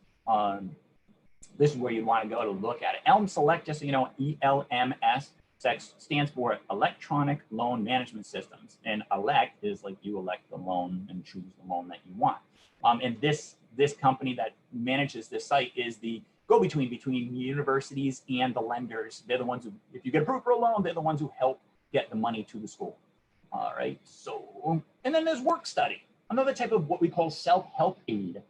this is where you want to go to look at it. Elm Select, just so you know, ELMS, stands for Electronic Loan Management Systems. And elect is like you elect the loan and choose the loan that you want. And this company that manages this site is the go-between between universities and the lenders. They're the ones who, if you get approved for a loan, they're the ones who help get the money to the school. All right. So, and then there's work study, another type of what we call self-help aid.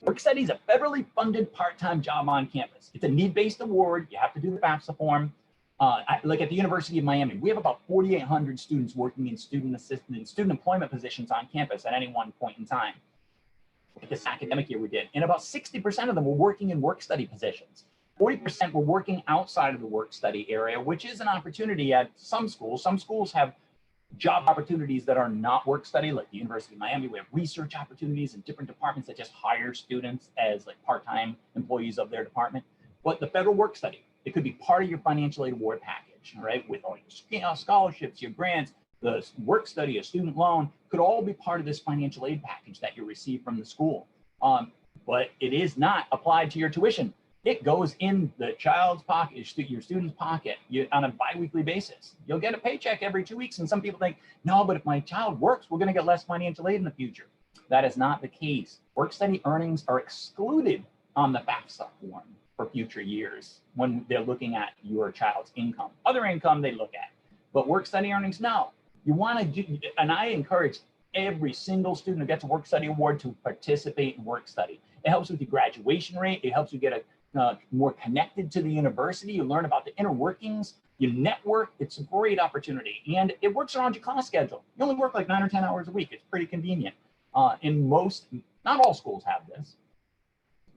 Work study is a federally funded part-time job on campus. It's a need-based award. You have to do the FAFSA form. Like at the University of Miami, we have about 4,800 students working in student employment positions on campus at any one point in time. This academic year we did, and about 60% of them were working in work study positions. 40% were working outside of the work study area, which is an opportunity at some schools. Some schools have job opportunities that are not work study, like the University of Miami. We have research opportunities in different departments that just hire students as like part-time employees of their department. But the federal work study, it could be part of your financial aid award package, right? With all your scholarships, your grants, the work study, a student loan, could all be part of this financial aid package that you receive from the school. But it is not applied to your tuition. It goes in the child's pocket, your student's pocket, on a biweekly basis. You'll get a paycheck every 2 weeks. And some people think, no, but if my child works, we're going to get less financial aid in the future. That is not the case. Work study earnings are excluded on the FAFSA form for future years when they're looking at your child's income. Other income they look at, but work study earnings, no. You want to do, and I encourage every single student who gets a work study award to participate in work study. It helps with your graduation rate. It helps you get more connected to the university. You learn about the inner workings. You network. It's a great opportunity, and it works around your class schedule. You only work like 9 or 10 hours a week. It's pretty convenient. In most, not all schools have this,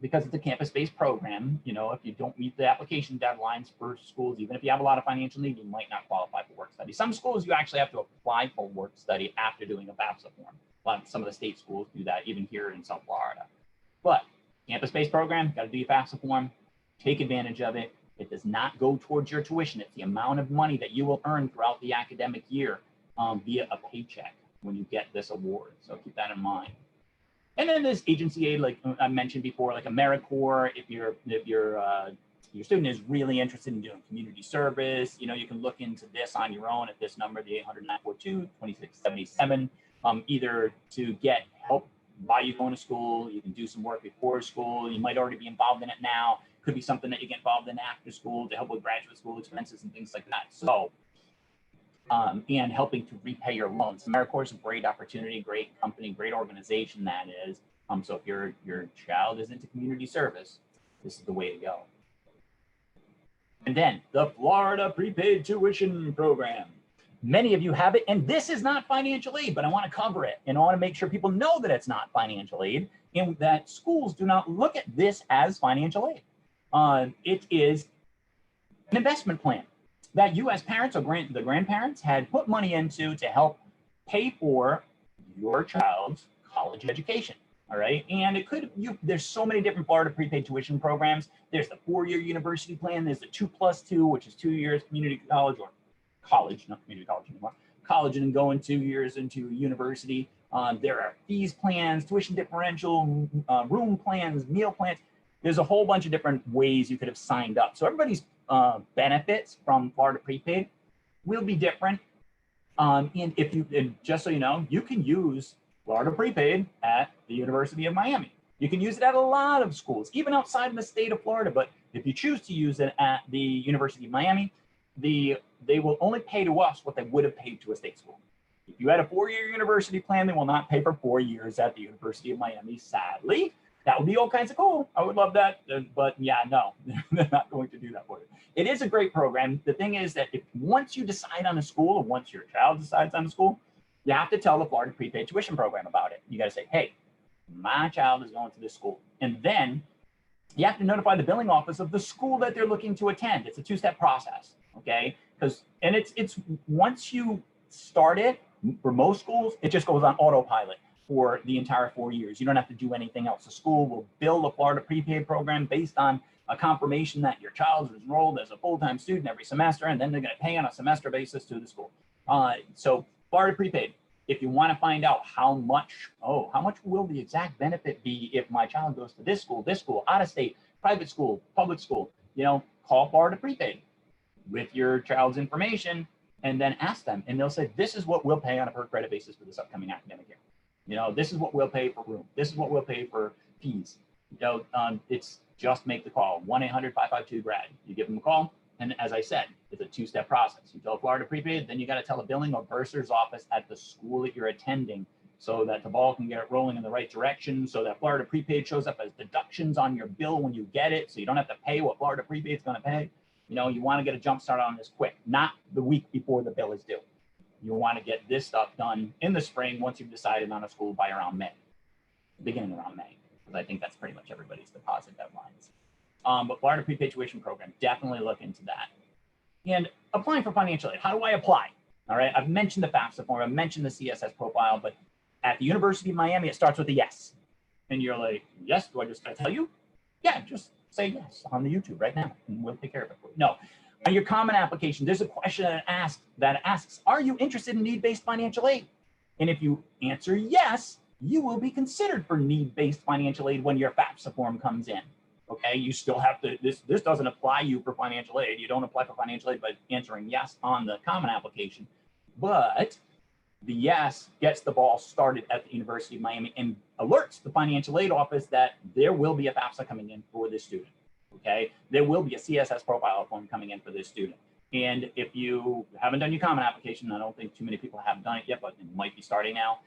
because it's a campus-based program. You know, if you don't meet the application deadlines for schools, even if you have a lot of financial need, you might not qualify for work study. Some schools, you actually have to apply for work study after doing a FAFSA form. Some of the state schools do that, even here in South Florida. But campus-based program, got to do your FAFSA form, take advantage of it. It does not go towards your tuition. It's the amount of money that you will earn throughout the academic year via a paycheck when you get this award. So keep that in mind. And then there's agency aid, like I mentioned before, like AmeriCorps. If your student is really interested in doing community service, you know, you can look into this on your own at this number, the 800-942-2677, either to get help while you're going to school. You can do some work before school. You might already be involved in it now. Could be something that you get involved in after school to help with graduate school expenses and things like that. So, and helping to repay your loans. AmeriCorps is a great opportunity, great company, great organization that is. So if your child is into community service, this is the way to go. And then the Florida Prepaid Tuition Program. Many of you have it, and this is not financial aid, but I want to cover it, and I want to make sure people know that it's not financial aid and that schools do not look at this as financial aid. It is an investment plan that you as parents or the grandparents had put money into to help pay for your child's college education. All right. And it could, there's so many different Florida prepaid tuition programs. There's the 4-year university plan. There's the 2+2, which is 2 years community college, or college, not community college anymore, college and then going 2 years into university. There are fees plans, tuition differential, room plans, meal plans. There's a whole bunch of different ways you could have signed up. So everybody's benefits from Florida Prepaid will be different. And just so you know, you can use Florida Prepaid at the University of Miami. You can use it at a lot of schools, even outside of the state of Florida. But if you choose to use it at the University of Miami, they will only pay to us what they would have paid to a state school. If you had a 4-year university plan, they will not pay for 4 years at the University of Miami, sadly. That would be all kinds of cool. I would love that. But yeah, no, they're not going to do that for you. It is a great program. The thing is that once you decide on a school, or once your child decides on a school, you have to tell the Florida Prepaid Tuition Program about it. You got to say, hey, my child is going to this school. And then you have to notify the billing office of the school that they're looking to attend. It's a 2-step process, okay? And it's once you start it, for most schools, it just goes on autopilot for the entire 4 years. You don't have to do anything else. The school will bill the Florida Prepaid Program based on a confirmation that your child is enrolled as a full-time student every semester, and then they're going to pay on a semester basis to the school. So Florida Prepaid, if you want to find out how much will the exact benefit be if my child goes to this school, out of state, private school, public school, you know, call Florida Prepaid. with your child's information and then ask them, and they'll say, this is what we'll pay on a per credit basis for this upcoming academic year. You know, this is what we'll pay for room. This is what we'll pay for fees. You know, it's just make the call, 1-800-552-GRAD. You give them a call. And as I said, it's a two-step process. You tell Florida Prepaid, then you got to tell a billing or bursar's office at the school that you're attending so that the ball can get it rolling in the right direction, so that Florida Prepaid shows up as deductions on your bill when you get it, so you don't have to pay what Florida Prepaid is going to pay. You know, you want to get a jump start on this quick, not the week before the bill is due. You want to get this stuff done in the spring once you've decided on a school by around May, beginning around May, because I think that's pretty much everybody's deposit deadlines. But Florida Prepaid Tuition Program, definitely look into that. And applying for financial aid, how do I apply? All right, I've mentioned the FAFSA form, I've mentioned the CSS profile, but at the University of Miami, it starts with a yes. And you're like, yes, do I just gotta tell you? Yeah, just say yes on the YouTube right now, and we'll take care of it for you. No, on your common application, there's a question that asks, are you interested in need-based financial aid? And if you answer yes, you will be considered for need-based financial aid when your FAFSA form comes in. Okay, you still have to, this doesn't apply you for financial aid. You don't apply for financial aid by answering yes on the common application, but the yes gets the ball started at the University of Miami and alerts the financial aid office that there will be a FAFSA coming in for this student. Okay, there will be a CSS profile form coming in for this student. And if you haven't done your common application, I don't think too many people have done it yet, but it might be starting now.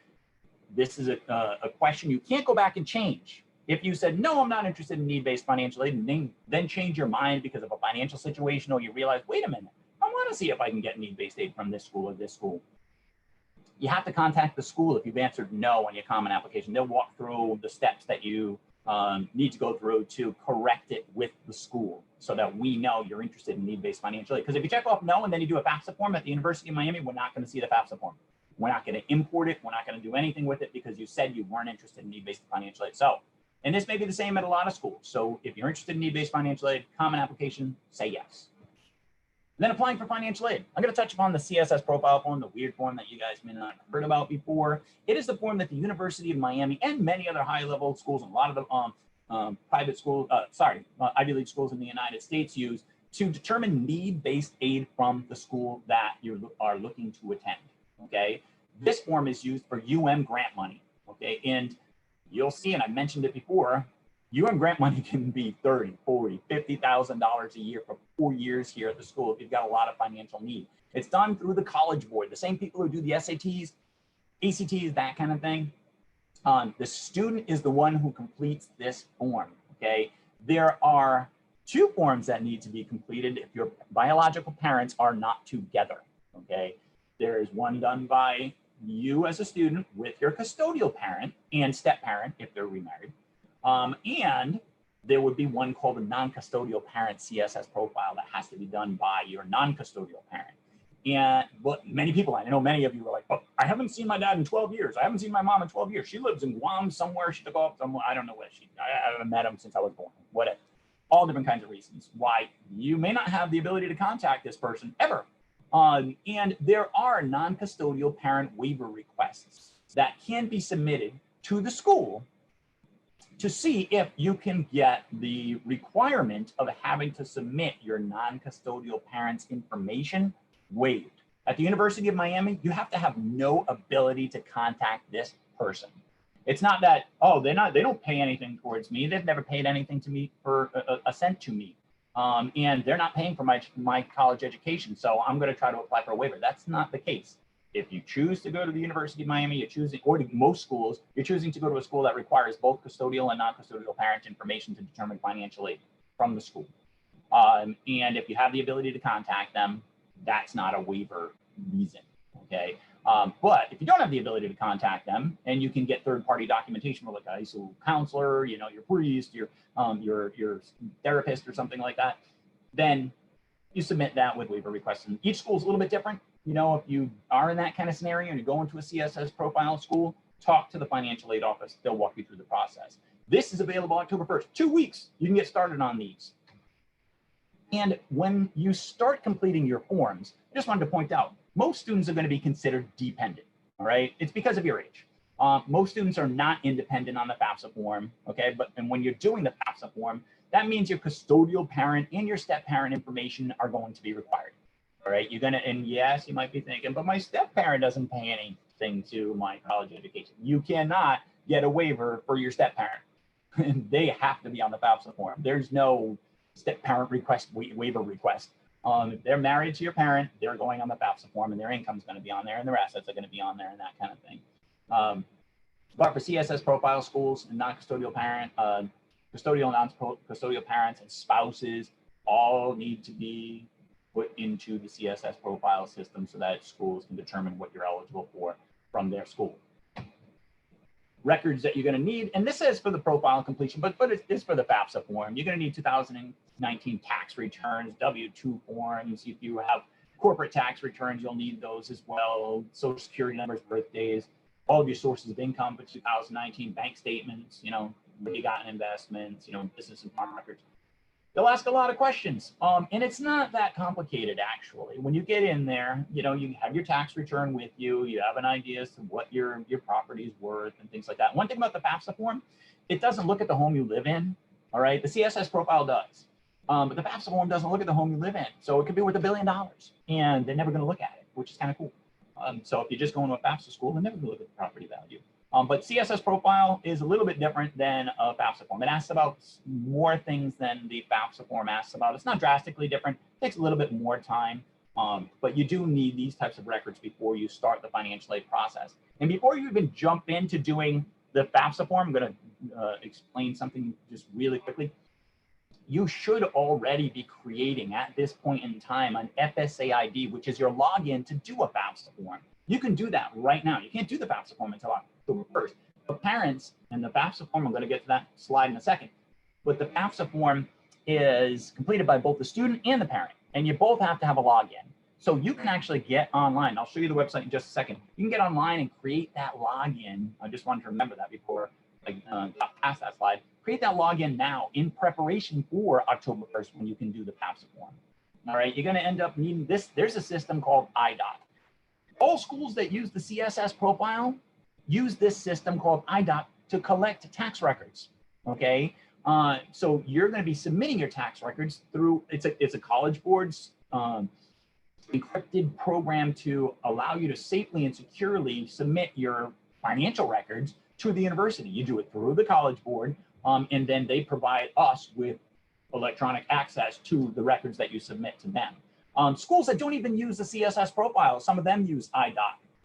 This is a question you can't go back and change. If you said, no, I'm not interested in need-based financial aid, and then change your mind because of a financial situation, or you realize, wait a minute, I want to see if I can get need-based aid from this school or this school. You have to contact the school if you've answered no on your common application. They'll walk through the steps that you need to go through to correct it with the school so that we know you're interested in need-based financial aid. Because if you check off no and then you do a FAFSA form at the University of Miami, we're not going to see the FAFSA form. We're not going to import it. We're not going to do anything with it because you said you weren't interested in need-based financial aid. So, and this may be the same at a lot of schools. So if you're interested in need-based financial aid, common application, say yes. Then applying for financial aid. I'm going to touch upon the CSS profile form, the weird form that you guys may not have heard about before. It is the form that the University of Miami and many other high-level schools and a lot of the private schools, Ivy League schools in the United States use to determine need-based aid from the school that you are looking to attend, okay? This form is used for grant money, okay? And you'll see, and I mentioned it before, grant money can be $30,000, $40,000, $50,000 a year for 4 years here at the school if you've got a lot of financial need. It's done through the College Board, the same people who do the SATs, ACTs, that kind of thing. The student is the one who completes this form, okay? There are 2 forms that need to be completed if your biological parents are not together, okay? There is one done by you as a student with your custodial parent and step parent if they're remarried. And there would be one called a non-custodial parent CSS profile that has to be done by your non-custodial parent. And but many people, I know many of you are like, oh, I haven't seen my dad in 12 years. I haven't seen my mom in 12 years. She lives in Guam somewhere. She took off somewhere. I don't know where I haven't met him since I was born. Whatever. All different kinds of reasons why you may not have the ability to contact this person ever. And there are non-custodial parent waiver requests that can be submitted to the school to see if you can get the requirement of having to submit your non-custodial parents' information waived. At the University of Miami, you have to have no ability to contact this person. It's not that, oh, they don't pay anything towards me. They've never paid anything to me for a cent to me. And they're not paying for my college education. So I'm going to try to apply for a waiver. That's not the case. If you choose to go to the University of Miami, you're choosing, or to most schools, you're choosing to go to a school that requires both custodial and non-custodial parent information to determine financial aid from the school. And if you have the ability to contact them, that's not a waiver reason, okay? But if you don't have the ability to contact them and you can get third-party documentation from like a high school counselor, you know, your priest, your therapist or something like that, then you submit that with waiver requests. And each school is a little bit different. You know, if you are in that kind of scenario and you go into a CSS profile school, talk to the financial aid office. They'll walk you through the process. This is available October 1st, 2 weeks. You can get started on these. And when you start completing your forms, I just wanted to point out, most students are going to be considered dependent, all right? It's because of your age. Most students are not independent on the FAFSA form, okay? And when you're doing the FAFSA form, that means your custodial parent and your step parent information are going to be required. All right, you're gonna, and yes, you might be thinking, but my step parent doesn't pay anything to my college education. You cannot get a waiver for your step parent. They have to be on the FAFSA form. There's no step parent request, waiver request. If they're married to your parent, they're going on the FAFSA form, and their income's going to be on there, and their assets are going to be on there, and that kind of thing. But for CSS profile schools and non-custodial parent, custodial, non-custodial parents and spouses all need to be put into the CSS profile system so that schools can determine what you're eligible for from their school. Records that you're going to need, and this is for the profile completion, but it's for the FAFSA form. You're going to need 2019 tax returns, W-2 forms. If you have corporate tax returns, you'll need those as well. Social security numbers, birthdays, all of your sources of income for 2019, bank statements, you know, what you got in investments, you know, business and farm records. They'll ask a lot of questions, and it's not that complicated, actually. When you get in there, you know, you have your tax return with you, you have an idea as to what your property is worth and things like that. One thing about the FAFSA form, it doesn't look at the home you live in, all right? The CSS profile does, but the FAFSA form doesn't look at the home you live in. So it could be worth $1 billion, and they're never gonna look at it, which is kind of cool. So if you're just going to a FAFSA school, they're never gonna look at the property value. But CSS profile is a little bit different than a FAFSA form. It asks about more things than the FAFSA form asks about. It's not drastically different. It takes a little bit more time, but you do need these types of records before you start the financial aid process. And before you even jump into doing the FAFSA form, I'm going to explain something just really quickly. You should already be creating at this point in time an FSA ID, which is your login to do a FAFSA form. You can do that right now. You can't do the FAFSA form until October 1st. But parents and the FAFSA form, I'm going to get to that slide in a second, but the FAFSA form is completed by both the student and the parent, and you both have to have a login. So you can actually get online. I'll show you the website in just a second. You can get online and create that login. I just wanted to remember that before I got past that slide. Create that login now in preparation for October 1st when you can do the FAFSA form. All right, you're going to end up needing this. There's a system called IDOC. All schools that use the CSS profile use this system called IDOC to collect tax records, okay? So you're gonna be submitting your tax records through, it's a College Board's encrypted program to allow you to safely and securely submit your financial records to the university. You do it through the College Board, and then they provide us with electronic access to the records that you submit to them. Schools that don't even use the CSS profile, some of them use IDOC.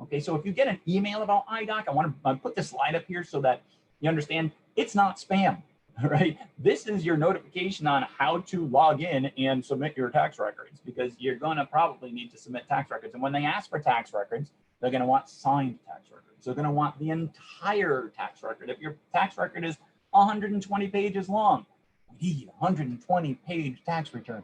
Okay, so if you get an email about IDOC, I want to put this slide up here so that you understand it's not spam, right? This is your notification on how to log in and submit your tax records, because you're going to probably need to submit tax records. And when they ask for tax records, they're going to want signed tax records. They're going to want the entire tax record. If your tax record is 120 pages long, you need a 120-page tax return.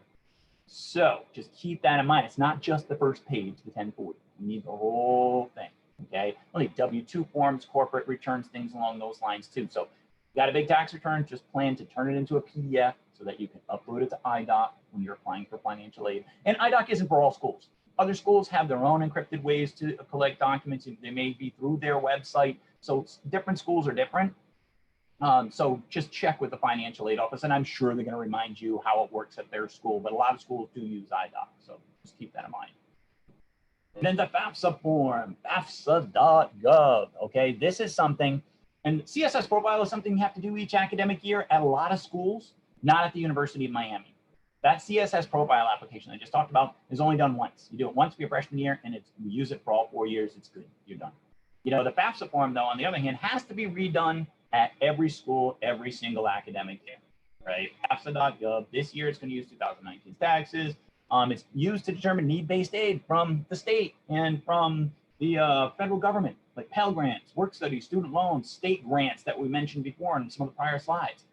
So just keep that in mind. It's not just the first page, the 1040. You need the whole thing, okay? Only W-2 forms, corporate returns, things along those lines too. So you got a big tax return, just plan to turn it into a PDF so that you can upload it to IDOC when you're applying for financial aid. And IDOC isn't for all schools. Other schools have their own encrypted ways to collect documents. They may be through their website. So different schools are different. So just check with the financial aid office, and I'm sure they're going to remind you how it works at their school, but a lot of schools do use IDOC, so just keep that in mind. And then the FAFSA form, FAFSA.gov, okay? This is something, and CSS profile is something you have to do each academic year at a lot of schools, not at the University of Miami. That CSS profile application I just talked about is only done once. You do it once for your freshman year, and you use it for all 4 years, it's good, you're done. You know, the FAFSA form, though, on the other hand, has to be redone at every school, every single academic year, right? FAFSA.gov, this year it's going to use 2019 taxes. It's used to determine need-based aid from the state and from the federal government, like Pell Grants, work studies, student loans, state grants that we mentioned before in some of the prior slides.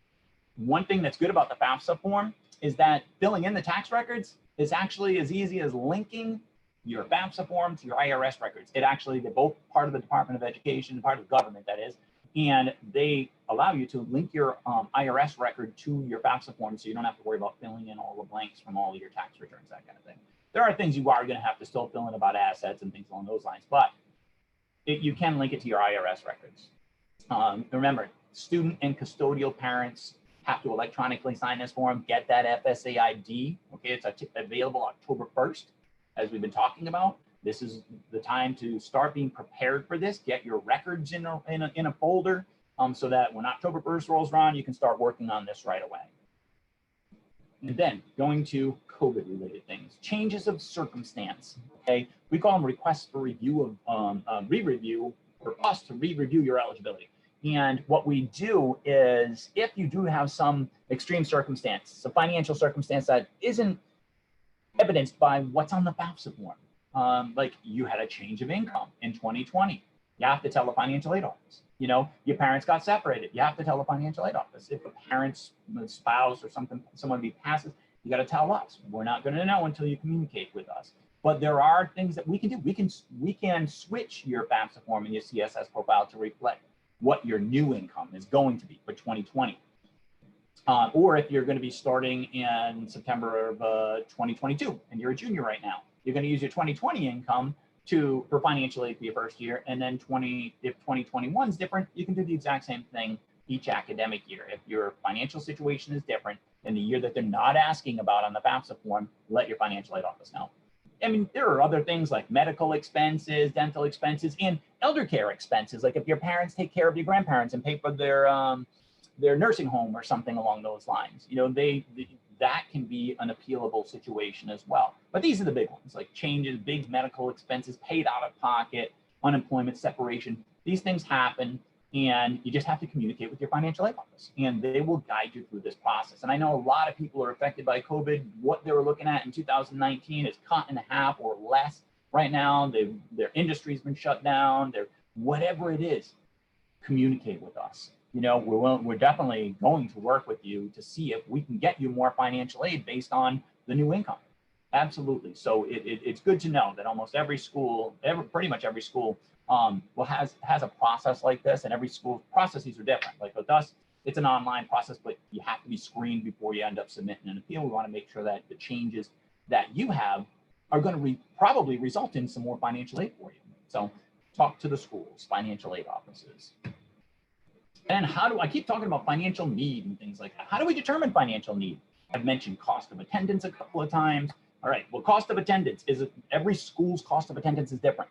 One thing that's good about the FAFSA form is that filling in the tax records is actually as easy as linking your FAFSA form to your IRS records. They're both part of the Department of Education, part of the government, that is. And they allow you to link your IRS record to your FAFSA form, so you don't have to worry about filling in all the blanks from all of your tax returns, that kind of thing. There are things you are going to have to still fill in about assets and things along those lines, but you can link it to your IRS records. Remember, student and custodial parents have to electronically sign this form, get that FSA ID. Okay, it's available October 1st, as we've been talking about. This is the time to start being prepared for this. Get your records in a folder so that when October 1st rolls around, you can start working on this right away. And then going to COVID-related things, changes of circumstance. Okay, we call them requests for review of re-review, for us to re-review your eligibility. And what we do is, if you do have some extreme circumstance, some financial circumstance that isn't evidenced by what's on the FAFSA form, like you had a change of income in 2020, you have to tell the financial aid office. You know, your parents got separated, you have to tell the financial aid office. If a parent's spouse or someone passes, you got to tell us. We're not going to know until you communicate with us. But there are things that we can do. We can switch your FAFSA form and your CSS profile to reflect what your new income is going to be for 2020. Or if you're going to be starting in September of 2022 and you're a junior right now, you're going to use your 2020 income for financial aid for your first year. And then if 2021 is different, you can do the exact same thing each academic year. If your financial situation is different in the year that they're not asking about on the FAFSA form, let your financial aid office know. I mean, there are other things like medical expenses, dental expenses, and elder care expenses. Like if your parents take care of your grandparents and pay for their nursing home or something along those lines, you know, that can be an appealable situation as well. But these are the big ones, like changes, big medical expenses, paid out of pocket, unemployment, separation. These things happen, and you just have to communicate with your financial aid office, and they will guide you through this process. And I know a lot of people are affected by COVID. What they were looking at in 2019 is cut in half or less. Right now, their industry's been shut down. Whatever it is, communicate with us. You know, we're definitely going to work with you to see if we can get you more financial aid based on the new income. Absolutely. So it's good to know that almost every school, pretty much every school, has a process like this, and every school's processes are different. Like with us, it's an online process, but you have to be screened before you end up submitting an appeal. We want to make sure that the changes that you have are going to probably result in some more financial aid for you. So talk to the schools, financial aid offices. And I keep talking about financial need and things like that. How do we determine financial need? I've mentioned cost of attendance a couple of times. All right, well, cost of attendance every school's cost of attendance is different.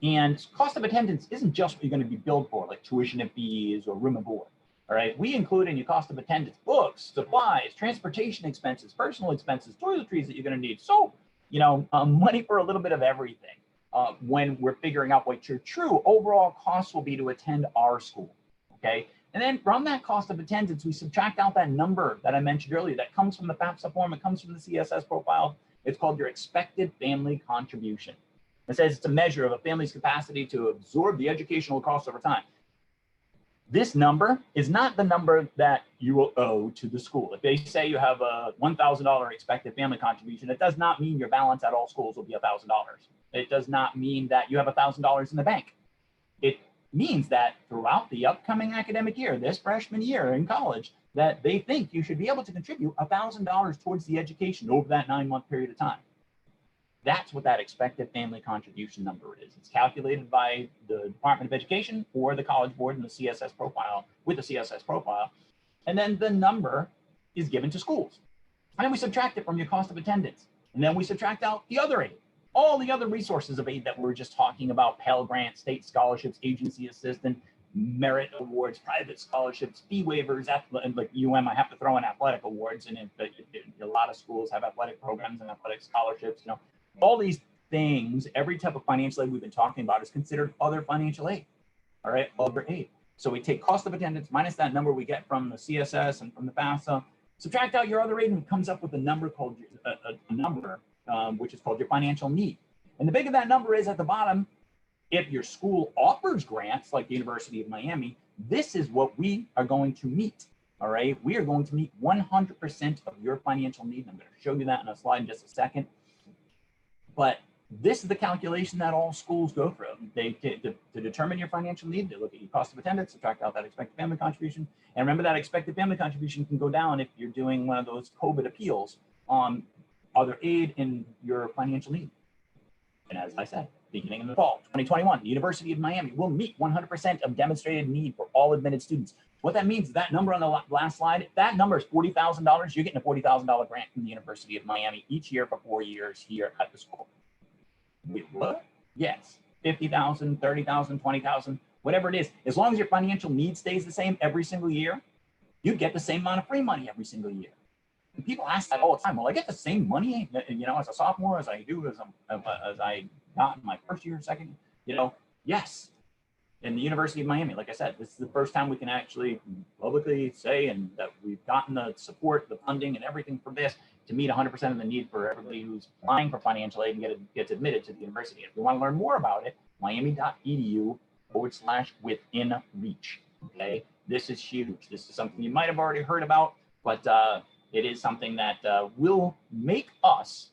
And cost of attendance isn't just what you're going to be billed for, like tuition and fees or room and board. All right, we include in your cost of attendance books, supplies, transportation expenses, personal expenses, toiletries that you're going to need. So, you know, money for a little bit of everything when we're figuring out what your true overall cost will be to attend our school. Okay, and then from that cost of attendance, we subtract out that number that I mentioned earlier that comes from the FAFSA form, it comes from the CSS profile. It's called your expected family contribution. It says it's a measure of a family's capacity to absorb the educational costs over time. This number is not the number that you will owe to the school. If they say you have a $1,000 expected family contribution, it does not mean your balance at all schools will be $1,000. It does not mean that you have $1,000 in the bank. It means that throughout the upcoming academic year, this freshman year in college, that they think you should be able to contribute $1,000 towards the education over that 9-month period of time. That's what that expected family contribution number is. It's calculated by the Department of Education or the College Board in the CSS profile, with the CSS profile. And then the number is given to schools. And then we subtract it from your cost of attendance. And then we subtract out the other aid, all the other resources of aid that we were just talking about: Pell Grant, state scholarships, agency assistance, merit awards, private scholarships, fee waivers, like UM, I have to throw in athletic awards. And a lot of schools have athletic programs and athletic scholarships, you know. All these things, every type of financial aid we've been talking about is considered other financial aid, all right, other aid. So we take cost of attendance minus that number we get from the CSS and from the FAFSA, subtract out your other aid, and it comes up with a number called which is called your financial need. And the bigger that number is at the bottom, if your school offers grants like the University of Miami, this is what we are going to meet, all right? We are going to meet 100% of your financial need. I'm going to show you that in a slide in just a second. But this is the calculation that all schools go through. To determine your financial need, they look at your cost of attendance, subtract out that expected family contribution. And remember, that expected family contribution can go down if you're doing one of those COVID appeals on other aid in your financial need. And as I said, beginning in the fall 2021, the University of Miami will meet 100% of demonstrated need for all admitted students What that means is that number on the last slide, that number is $40,000. You're getting a $40,000 grant from the University of Miami each year for 4 years here at the school. Wait, what? Yes, 50,000, 30,000, 20,000, whatever it is. As long as your financial need stays the same every single year, you get the same amount of free money every single year. And people ask that all the time. Well, I get the same money, as a sophomore as I do as I got in my first year, second, yes. In the University of Miami, like I said, this is the first time we can actually publicly say and that we've gotten the support, the funding, and everything for this to meet 100% of the need for everybody who's applying for financial aid and gets admitted to the university. If you want to learn more about it, miami.edu/within-reach. Okay, this is huge. This is something you might have already heard about, but it is something that will make us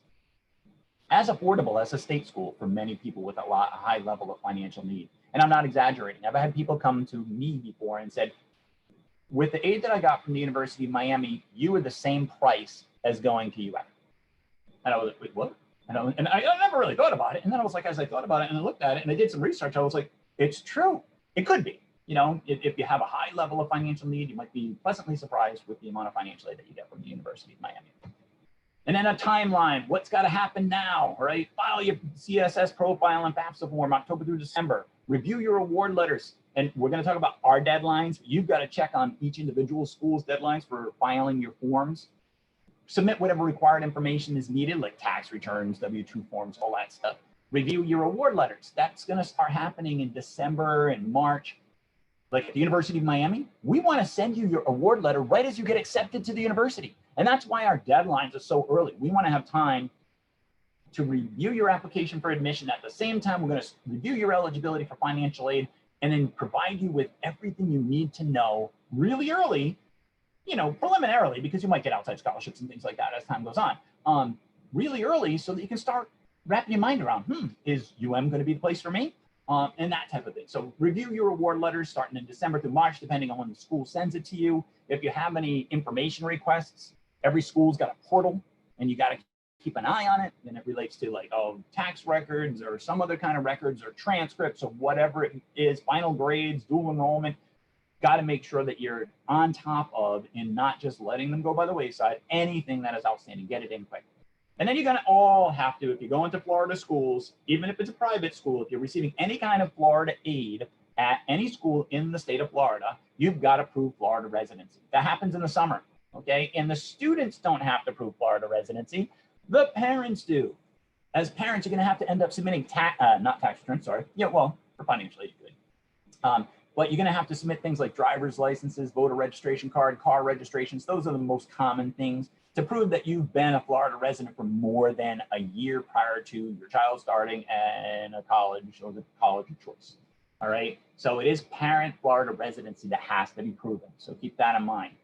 as affordable as a state school for many people with a high level of financial need. And I'm not exaggerating. I've had people come to me before and said, with the aid that I got from the University of Miami, you were the same price as going to UF. And I was like, wait, what? And I never really thought about it. And then I was like, as I thought about it and I looked at it and I did some research, I was like, it's true. It could be. If you have a high level of financial need, you might be pleasantly surprised with the amount of financial aid that you get from the University of Miami. And then a timeline, what's got to happen now, right? File your CSS profile and FAFSA form October through December. Review your award letters. And we're going to talk about our deadlines. You've got to check on each individual school's deadlines for filing your forms. Submit whatever required information is needed, like tax returns, W-2 forms, all that stuff. Review your award letters. That's going to start happening in December and March. Like at the University of Miami, we want to send you your award letter right as you get accepted to the university. And that's why our deadlines are so early. We want to have time to review your application for admission. At the same time, we're going to review your eligibility for financial aid and then provide you with everything you need to know really early, preliminarily, because you might get outside scholarships and things like that as time goes on, really early so that you can start wrapping your mind around, is UM going to be the place for me? And that type of thing. So review your award letters starting in December through March, depending on when the school sends it to you. If you have any information requests, every school's got a portal and you got to keep an eye on it. And it relates to tax records or some other kind of records or transcripts or whatever it is, final grades, dual enrollment. Got to make sure that you're on top of and not just letting them go by the wayside. Anything that is outstanding, get it in quick. And then you're going to all have to, if you go into Florida schools, even if it's a private school, if you're receiving any kind of Florida aid at any school in the state of Florida, you've got to prove Florida residency. That happens in the summer, okay? And the students don't have to prove Florida residency. The parents do. As parents, you're going to have to end up submitting not tax returns, sorry. Yeah, well, for financial aid, you could. But you're going to have to submit things like driver's licenses, voter registration card, car registrations. Those are the most common things to prove that you've been a Florida resident for more than a year prior to your child starting in a college or the college of choice. All right. So it is parent Florida residency that has to be proven. So keep that in mind.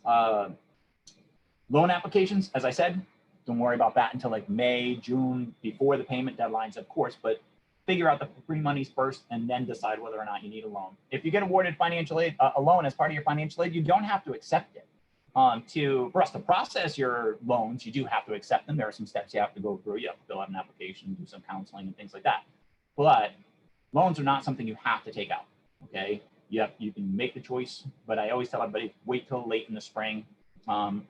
Loan applications, as I said, don't worry about that until like May, June, before the payment deadlines, of course, but figure out the free monies first and then decide whether or not you need a loan. If you get awarded financial aid, a loan as part of your financial aid, you don't have to accept it. For us to process your loans, you do have to accept them. There are some steps you have to go through. You have to fill out an application, do some counseling and things like that. But loans are not something you have to take out, okay? You can make the choice, but I always tell everybody, wait till late in the spring,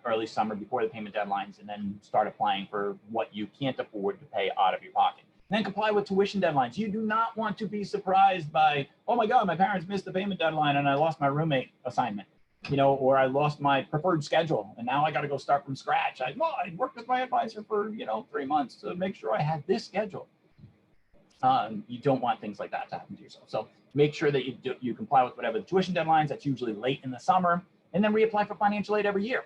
early summer before the payment deadlines, and then start applying for what you can't afford to pay out of your pocket. And then comply with tuition deadlines. You do not want to be surprised by, oh my God, my parents missed the payment deadline and I lost my roommate assignment. Or I lost my preferred schedule and now I got to go start from scratch. I worked with my advisor for, 3 months to make sure I had this schedule. You don't want things like that to happen to yourself. So make sure that you comply with whatever the tuition deadlines. That's usually late in the summer, and then reapply for financial aid every year.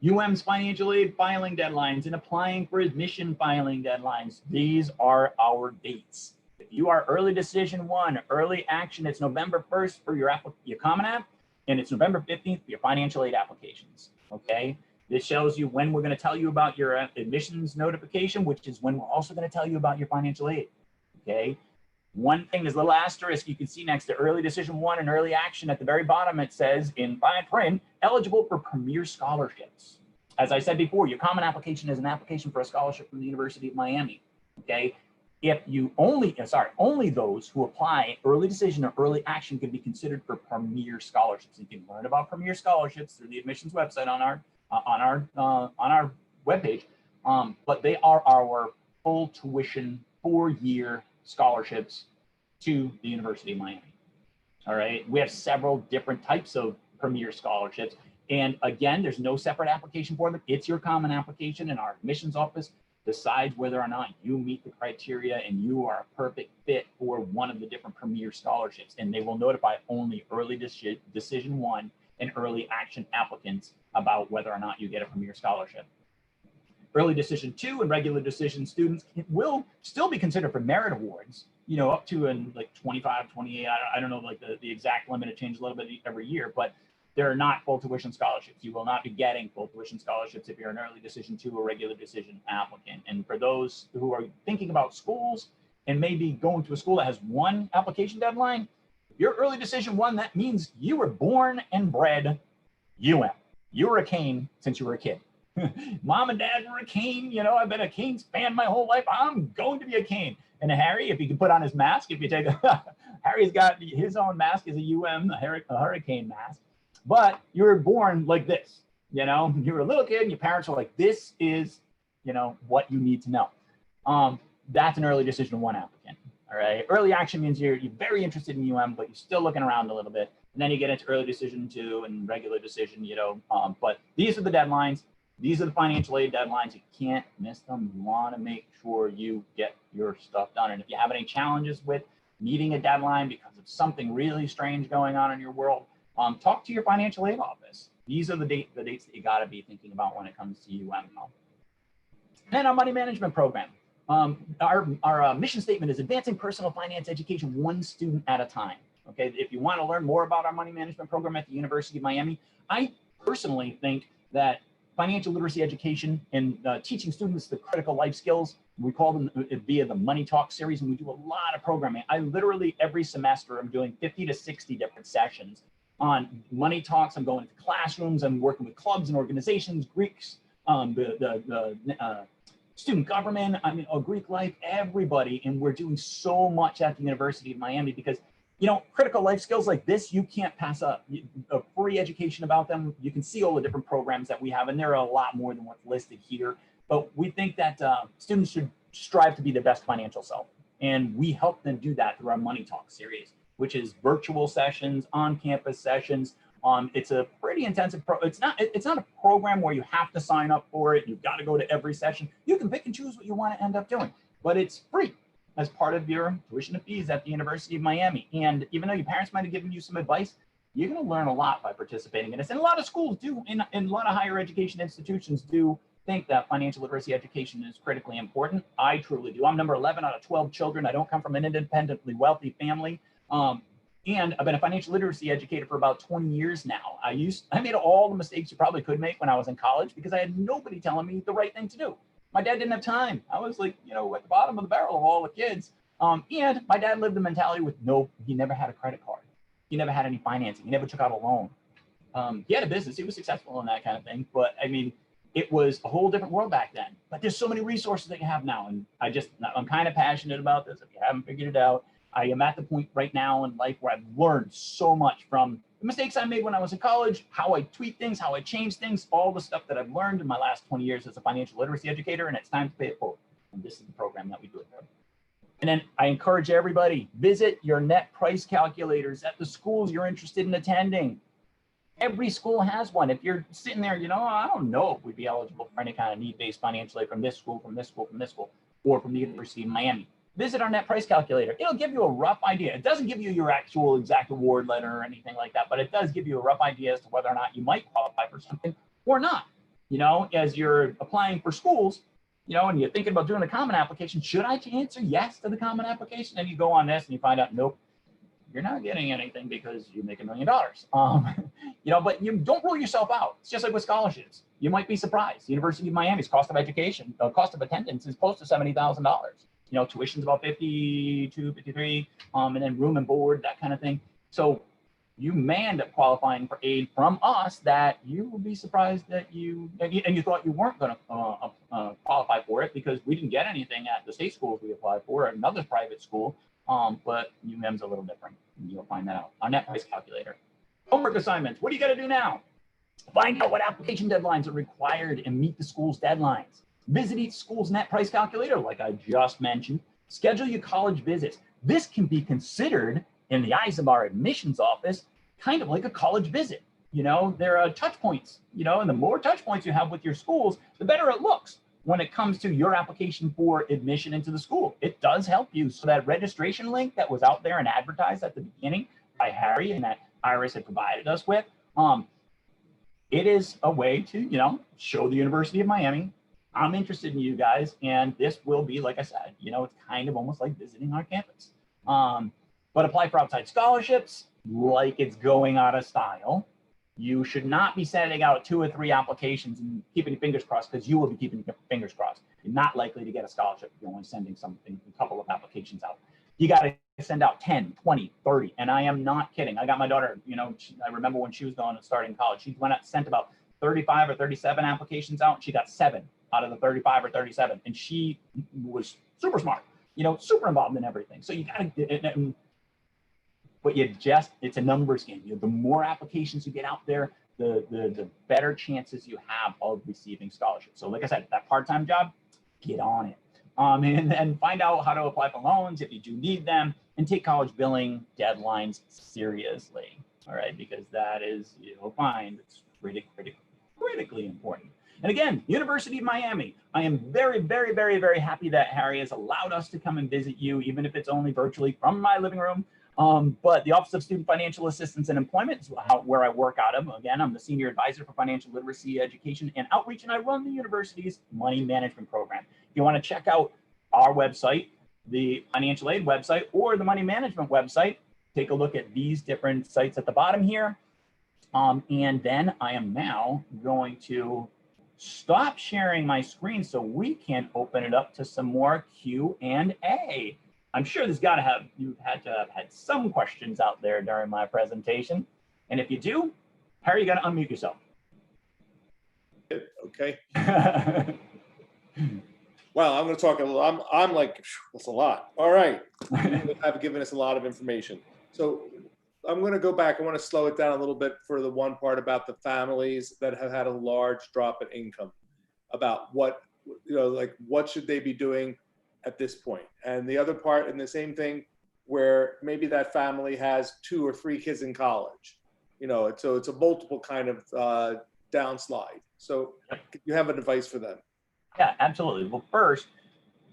UM's financial aid filing deadlines and applying for admission filing deadlines. These are our dates. If you are early decision 1, early action, it's November 1st for your Common App, and it's November 15th for your financial aid applications, okay? This shows you when we're going to tell you about your admissions notification, which is when we're also going to tell you about your financial aid, okay? One thing is a little asterisk you can see next to early decision 1 and early action at the very bottom. It says in fine print, eligible for premier scholarships. As I said before, your common application is an application for a scholarship from the University of Miami, okay? If you only those who apply early decision or early action can be considered for premier scholarships. You can learn about premier scholarships through the admissions website on our webpage. But they are our full tuition 4-year scholarships to the University of Miami. All right, we have several different types of premier scholarships. And again, there's no separate application for them. It's your common application, and our admissions office decides whether or not you meet the criteria and you are a perfect fit for one of the different premier scholarships. And they will notify only early decision 1 and early action applicants about whether or not you get a premier scholarship. Early decision 2 and regular decision students will still be considered for merit awards, you know, up to like 25, 28. I don't know, like the exact limit. It changes a little bit every year, but they're not full tuition scholarships. You will not be getting full tuition scholarships if you're an early decision 2 or regular decision applicant. And for those who are thinking about schools and maybe going to a school that has one application deadline, if you're early decision 1, that means you were born and bred UM. You were a Cane since you were a kid. Mom and dad were a Cane. You know, I've been a Canes fan my whole life. I'm going to be a Cane. And Harry, if he can put on his mask, if you take Harry's got his own mask as a UM, a Hurricane mask. But you were born like this, you know, you were a little kid and your parents were like, this is, you know, what you need to know. That's an early decision 1 applicant. All right. Early action means you're very interested in UM, but you're still looking around a little bit. And then you get into early decision 2 and regular decision, you know, but these are the deadlines. These are the financial aid deadlines. You can't miss them. You want to make sure you get your stuff done. And if you have any challenges with meeting a deadline because of something really strange going on in your world, talk to your financial aid office. These are the dates that you got to be thinking about when it comes to UM. And our money management program. Our mission statement is advancing personal finance education 1 student at a time. Okay, if you want to learn more about our money management program at the University of Miami, I personally think that financial literacy education and teaching students the critical life skills, we call them via the Money Talk series, and we do a lot of programming. I literally every semester I'm doing 50 to 60 different sessions on money talks. I'm going to classrooms. I'm working with clubs and organizations, Greeks, the student government, Greek life, everybody. And we're doing so much at the University of Miami because, you know, critical life skills like this, you can't pass up a free education about them. You can see all the different programs that we have, and there are a lot more than what's listed here. But we think that students should strive to be their best financial self. And we help them do that through our Money Talk series, which is virtual sessions, on-campus sessions. It's a pretty intensive it's not a program where you have to sign up for it. You've got to go to every session. You can pick and choose what you want to end up doing, but it's free as part of your tuition and fees at the University of Miami. And even though your parents might have given you some advice, you're going to learn a lot by participating in this. And a lot of schools do, and a lot of higher education institutions do think that financial literacy education is critically important. I truly do. I'm number 11 out of 12 children. I don't come from an independently wealthy family. And I've been a financial literacy educator for about 20 years now. I made all the mistakes you probably could make when I was in college because I had nobody telling me the right thing to do. My dad didn't have time. I was like, you know, at the bottom of the barrel of all the kids. And my dad lived the mentality with he never had a credit card. He never had any financing. He never took out a loan. He had a business. He was successful in that kind of thing. But I mean, it was a whole different world back then. But there's so many resources that you have now. And I'm kind of passionate about this. If you haven't figured it out, I am at the point right now in life where I've learned so much from the mistakes I made when I was in college, how I tweak things, how I change things, all the stuff that I've learned in my last 20 years as a financial literacy educator, and it's time to pay it forward. And this is the program that we do it for. And then I encourage everybody, visit your net price calculators at the schools you're interested in attending. Every school has one. If you're sitting there, you know, I don't know if we'd be eligible for any kind of need-based financial aid from this school, from this school, from this school, or from the University of Miami. Visit our net price calculator. It'll give you a rough idea. It doesn't give you your actual exact award letter or anything like that, but it does give you a rough idea as to whether or not you might qualify for something or not. You know, as you're applying for schools, you know, and you're thinking about doing the common application, should I answer yes to the common application? And you go on this and you find out, nope, you're not getting anything because you make $1 million. You know, but you don't rule yourself out. It's just like with scholarships. You might be surprised. The University of Miami's cost of education, cost of attendance is close to $70,000. You know, tuition's about 52, 53, and then room and board, that kind of thing. So you may end up qualifying for aid from us that you will be surprised that you thought you weren't going to qualify for it, because we didn't get anything at the state schools we applied for, or another private school. But UM's a little different. You'll find that out on net price calculator. Homework assignments. What do you got to do now? Find out what application deadlines are required and meet the school's deadlines. Visit each school's net price calculator, like I just mentioned. Schedule your college visits. This can be considered, in the eyes of our admissions office, kind of like a college visit. You know, there are touch points, you know, and the more touch points you have with your schools, the better it looks when it comes to your application for admission into the school. It does help you. So that registration link that was out there and advertised at the beginning by Harry and that Iris had provided us with, it is a way to, you know, show the University of Miami, I'm interested in you guys, and this will be, like I said, you know, it's kind of almost like visiting our campus. But apply for outside scholarships like it's going out of style. You should not be sending out 2 or 3 applications and keeping your fingers crossed, because you will be keeping your fingers crossed. You're not likely to get a scholarship if you're only sending a couple of applications out. You got to send out 10, 20, 30. And I am not kidding. I got my daughter, you know, I remember when she was going to starting college, she sent about 35 or 37 applications out, and she got 7 out of the 35 or 37. And she was super smart, you know, super involved in everything. So you got to, but it's a numbers game. You know, the more applications you get out there, the better chances you have of receiving scholarships. So like I said, that part-time job, get on it. And find out how to apply for loans if you do need them, and take college billing deadlines seriously. All right, because that is, you'll find it's critically important. And again, University of Miami, I am very, very, very, very happy that Harry has allowed us to come and visit you, even if it's only virtually from my living room. But the Office of Student Financial Assistance and Employment is where I work out of. Again, I'm the Senior Advisor for Financial Literacy, Education, and Outreach, and I run the university's money management program. If you want to check out our website, the financial aid website, or the money management website, take a look at these different sites at the bottom here. And then I am now going to stop sharing my screen so we can open it up to some more Q&A. I'm sure you've had to have had some questions out there during my presentation. And if you do, Harry, you got to unmute yourself. Okay. Well, I'm going to talk a little, I'm like, that's a lot. All right. You have given us a lot of information. So I'm going to go back. I want to slow it down a little bit for the one part about the families that have had a large drop in income, about what, you know, like what should they be doing at this point? And the other part, and the same thing, where maybe that family has 2 or 3 kids in college, you know, so it's a multiple kind of downslide. So you have an advice for them? Yeah, absolutely. Well, first,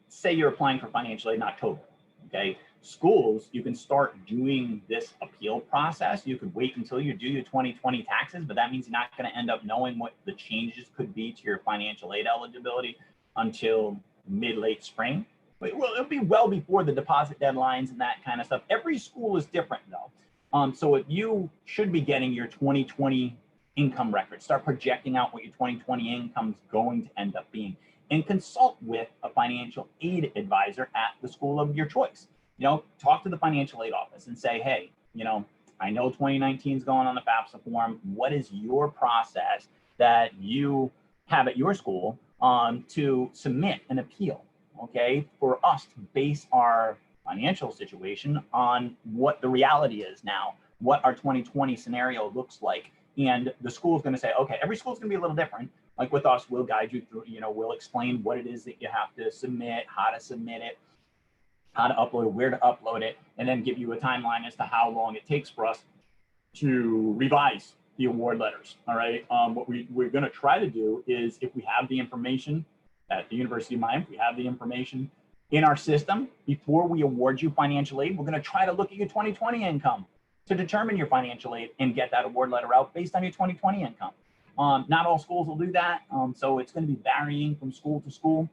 say you're applying for financial aid in October, okay? Schools, you can start doing this appeal process. You could wait until you do your 2020 taxes, but that means you're not going to end up knowing what the changes could be to your financial aid eligibility until mid-late spring. But it'll be well before the deposit deadlines and that kind of stuff. Every school is different though. So if you should be getting your 2020 income record, start projecting out what your 2020 income is going to end up being, and consult with a financial aid advisor at the school of your choice. You know, talk to the financial aid office and say, hey, you know, I know 2019 is going on the FAFSA form. What is your process that you have at your school to submit an appeal, okay, for us to base our financial situation on what the reality is now, what our 2020 scenario looks like. And the school is going to say, okay, every school is going to be a little different. Like with us, we'll guide you through, you know, we'll explain what it is that you have to submit, how to submit it, how to upload it, where to upload it, and then give you a timeline as to how long it takes for us to revise the award letters. All right. What we're going to try to do is, if we have the information at the University of Miami, if we have the information in our system before we award you financial aid, we're going to try to look at your 2020 income to determine your financial aid and get that award letter out based on your 2020 income. Not all schools will do that. So it's going to be varying from school to school.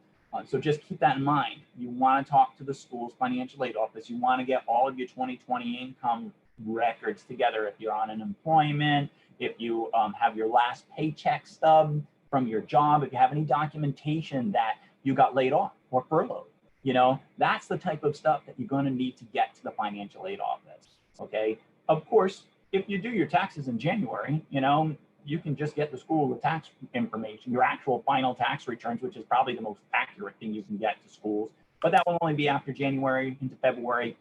So just keep that in mind. You want to talk to the school's financial aid office. You want to get all of your 2020 income records together. If you're on unemployment, if you have your last paycheck stub from your job, if you have any documentation that you got laid off or furloughed, you know, that's the type of stuff that you're going to need to get to the financial aid office. Okay. Of course, if you do your taxes in January, you can just get the school the tax information, your actual final tax returns, which is probably the most accurate thing you can get to schools. But that will only be after January into February.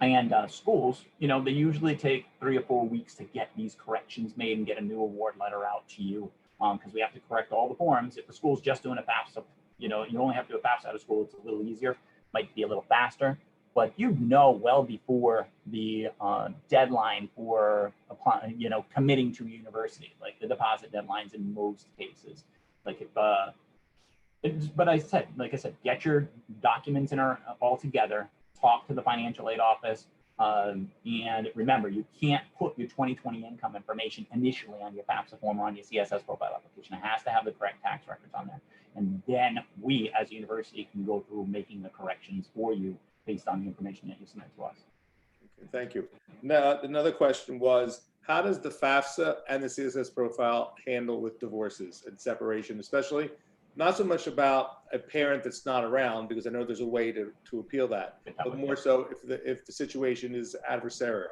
And schools, they usually take 3 or 4 weeks to get these corrections made and get a new award letter out to you, because we have to correct all the forms. If the school's just doing a FAFSA, you only have to do a FAFSA out of school, it's a little easier, might be a little faster. But well before the deadline for applying, committing to a university, like the deposit deadlines in most cases. Like if, but like I said, get your documents all together, talk to the financial aid office, and remember, you can't put your 2020 income information initially on your FAFSA form or on your CSS profile application. It has to have the correct tax records on there. And then we, as a university, can go through making the corrections for you based on the information that you submit to us. Okay, thank you. Now, another question was, how does the FAFSA and the CSS profile handle with divorces and separation, especially not so much about a parent that's not around, because I know there's a way to appeal that, but more so if the situation is adversarial.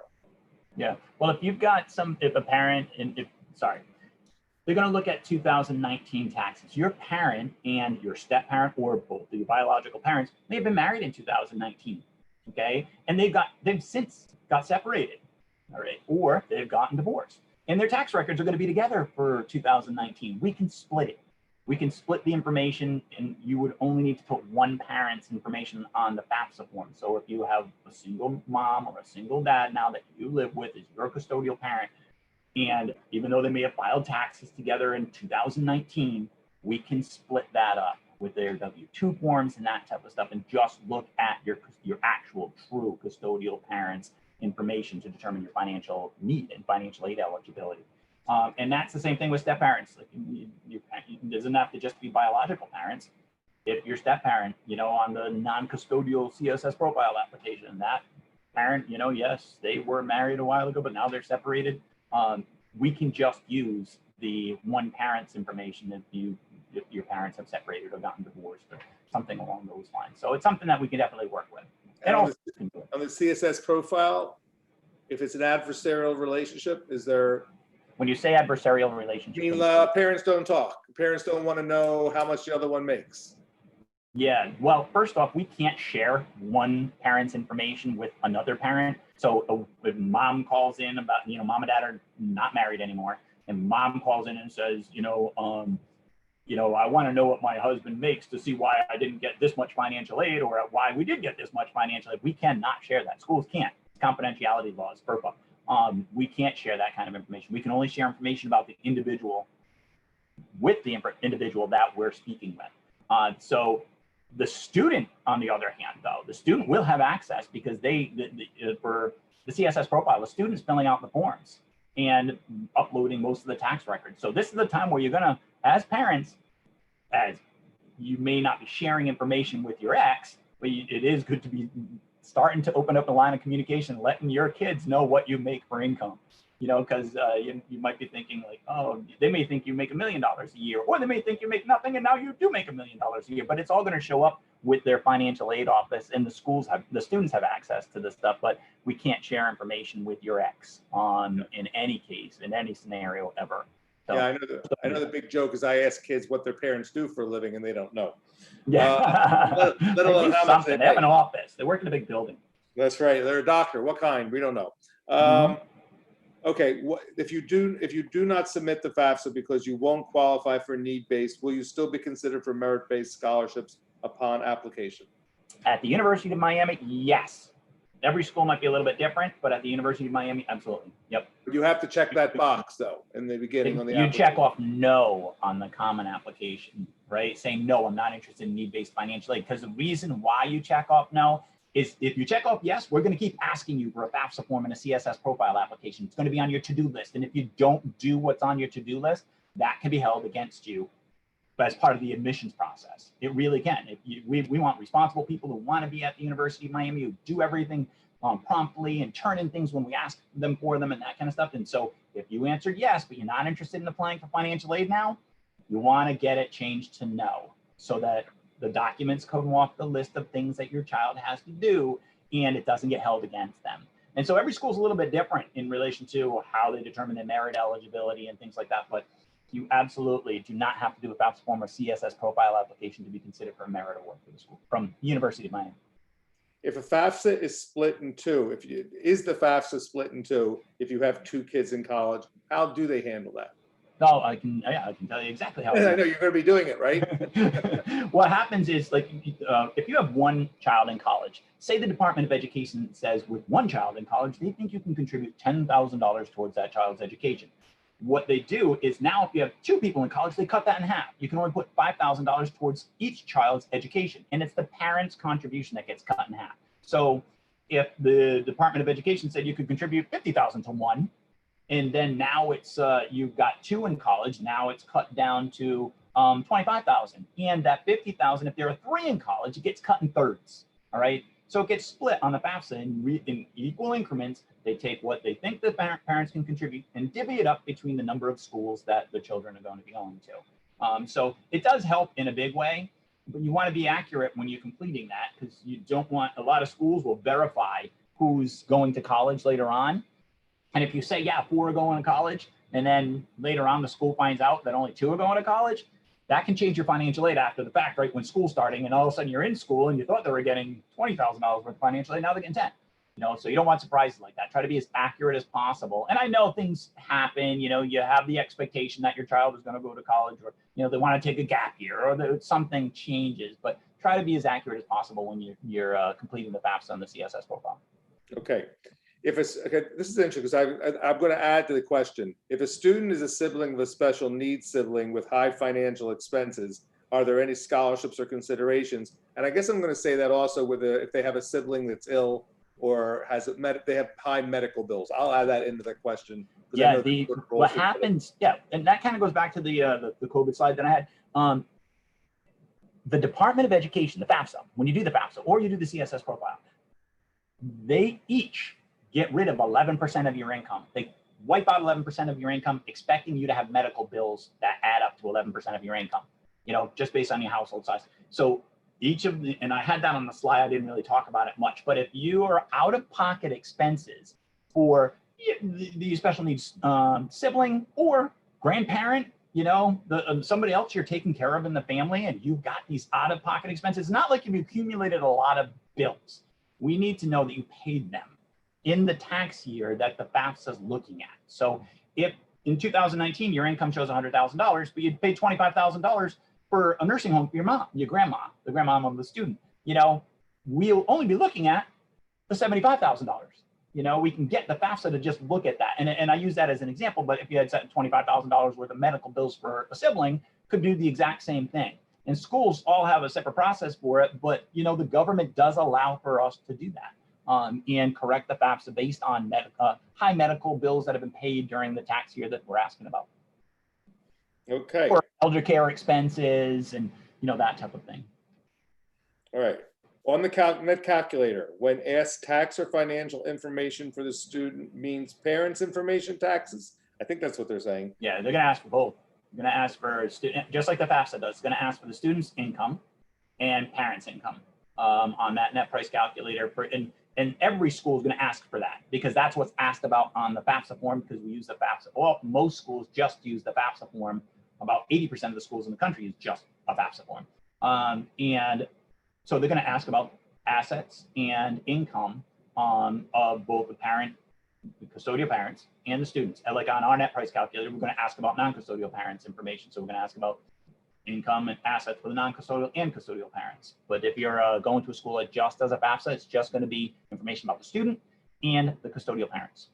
Yeah. Well, if you've got if a parent, they're going to look at 2019 taxes. Your parent and your step parent, or both of your biological parents, may have been married in 2019. Okay. And they've since got separated. All right. Or they've gotten divorced, and their tax records are going to be together for 2019. We can split it. We can split the information, and you would only need to put one parent's information on the FAFSA form. So if you have a single mom or a single dad now that you live with as your custodial parent, and even though they may have filed taxes together in 2019, we can split that up with their W-2 forms and that type of stuff, and just look at your actual true custodial parents' information to determine your financial need and financial aid eligibility. And that's the same thing with step parents. Like it doesn't have to just be biological parents. If your step parent, on the non-custodial CSS profile application, that parent, yes, they were married a while ago, but now they're separated. We can just use the one parent's information if your parents have separated or gotten divorced or something along those lines. So it's something that we can definitely work with. And on the CSS profile, if it's an adversarial relationship, is there? When you say adversarial relationship, parents don't talk. Parents don't want to know how much the other one makes. Yeah, well, first off, we can't share one parent's information with another parent. So if mom calls in about, mom and dad are not married anymore, and mom calls in and says, I want to know what my husband makes to see why I didn't get this much financial aid, or why we did get this much financial aid. We cannot share that. Schools can't. It's confidentiality laws, FERPA. We can't share that kind of information. We can only share information about the individual with the individual that we're speaking with. So the student, on the other hand, though, the student will have access, because for the CSS profile, the student's filling out the forms and uploading most of the tax records. So this is the time where you're going to, as parents, as you may not be sharing information with your ex, but it is good to be starting to open up a line of communication, letting your kids know what you make for income, because you might be thinking like, oh, they may think you make $1 million a year, or they may think you make nothing and now you do make $1 million a year, but it's all going to show up with their financial aid office, and the students have access to this stuff, but we can't share information with your ex in any case, in any scenario ever. So, yeah, I know the big joke is I ask kids what their parents do for a living and they don't know. Yeah. Let alone how much they have an office. They work in a big building. That's right. They're a doctor. What kind? We don't know. Okay. If you do not submit the FAFSA because you won't qualify for need-based, will you still be considered for merit-based scholarships upon application? At the University of Miami, yes. Every school might be a little bit different, but at the University of Miami, absolutely. Yep. You have to check that box, though, in the beginning on the application. You check off no on the common application, right? Saying, no, I'm not interested in need-based financial aid. Because the reason why you check off no is if you check off yes, we're going to keep asking you for a FAFSA form and a CSS profile application. It's going to be on your to-do list. And if you don't do what's on your to-do list, that can be held against you as part of the admissions process. It really can. We want responsible people who want to be at the University of Miami, who do everything promptly and turn in things when we ask them for them and that kind of stuff. And so if you answered yes, but you're not interested in applying for financial aid now, you want to get it changed to no, so that the documents come off the list of things that your child has to do and it doesn't get held against them. And so every school is a little bit different in relation to how they determine their merit eligibility and things like that. But you absolutely do not have to do a FAFSA form or CSS profile application to be considered for a merit award for the school from University of Miami. If a FAFSA is split in two, is the FAFSA split in two if you have two kids in college, how do they handle that? No, I can tell you exactly how. I know you're going to be doing it, right? What happens is, like, if you have one child in college, say the Department of Education says with one child in college, they think you can contribute $10,000 towards that child's education. What they do is now, if you have two people in college, they cut that in half. You can only put $5,000 towards each child's education, and it's the parent's contribution that gets cut in half. So if the Department of Education said you could contribute $50,000 to one, and then now it's you've got two in college, now it's cut down to $25,000, and that $50,000, if there are three in college, it gets cut in thirds. All right, so it gets split on the FAFSA in equal increments. They take what they think the parents can contribute and divvy it up between the number of schools that the children are going to be going to. So it does help in a big way, but you want to be accurate when you're completing that, because you don't want, a lot of schools will verify who's going to college later on. And if you say, yeah, 4 are going to college, and then later on the school finds out that only 2 are going to college, that can change your financial aid after the fact, right? When school's starting, and all of a sudden you're in school and you thought they were getting $20,000 worth of financial aid, now they're getting 10. You know, so you don't want surprises like that. Try to be as accurate as possible. And I know things happen, you know, you have the expectation that your child is going to go to college, or, you know, they want to take a gap year, or something changes, but try to be as accurate as possible when you're completing the FAFSA and the CSS profile. Okay. Okay, this is interesting, because I'm going to add to the question. If a student is a sibling of a special needs sibling with high financial expenses, are there any scholarships or considerations? And I guess I'm going to say that also with if they have a sibling that's ill or they have high medical bills. I'll add that into the question. Yeah, what happens, yeah, and that kind of goes back to the COVID slide that I had. The Department of Education, the FAFSA, when you do the FAFSA or you do the CSS profile, they each get rid of 11% of your income. They wipe out 11% of your income, expecting you to have medical bills that add up to 11% of your income, you know, just based on your household size. So each of the, and I had that on the slide, I didn't really talk about it much, but if you are out of pocket expenses for the special needs sibling or grandparent, you know, somebody else you're taking care of in the family, and you've got these out of pocket expenses, not like you've accumulated a lot of bills. We need to know that you paid them in the tax year that the FAFSA is looking at. So if in 2019 your income shows $100,000, but you paid $25,000 for a nursing home for your mom, your grandma, the grandmom of the student, you know, we'll only be looking at the $75,000. You know, we can get the FAFSA to just look at that. And I use that as an example, but if you had $25,000 worth of medical bills for a sibling, could do the exact same thing. And schools all have a separate process for it, but, you know, the government does allow for us to do that. And correct the FAFSA based on high medical bills that have been paid during the tax year that we're asking about. Okay. Or elder care expenses and, you know, that type of thing. All right. On the net calculator, when asked tax or financial information for the student means parents' information taxes? I think that's what they're saying. Yeah, they're going to ask for both. They're going to ask for student, just like the FAFSA does. It's going to ask for the student's income and parents' income on that net price calculator. And every school is going to ask for that, because that's what's asked about on the FAFSA form, because we use the FAFSA. Well, most schools just use the FAFSA form. About 80% of the schools in the country use just a FAFSA form. And so they're going to ask about assets and income of both the parent, the custodial parents, and the students. And like on our net price calculator, we're going to ask about non-custodial parents information. So we're going to ask about income and assets for the non-custodial and custodial parents. But if you're going to a school that just does a FAFSA, it's just going to be information about the student and the custodial parents.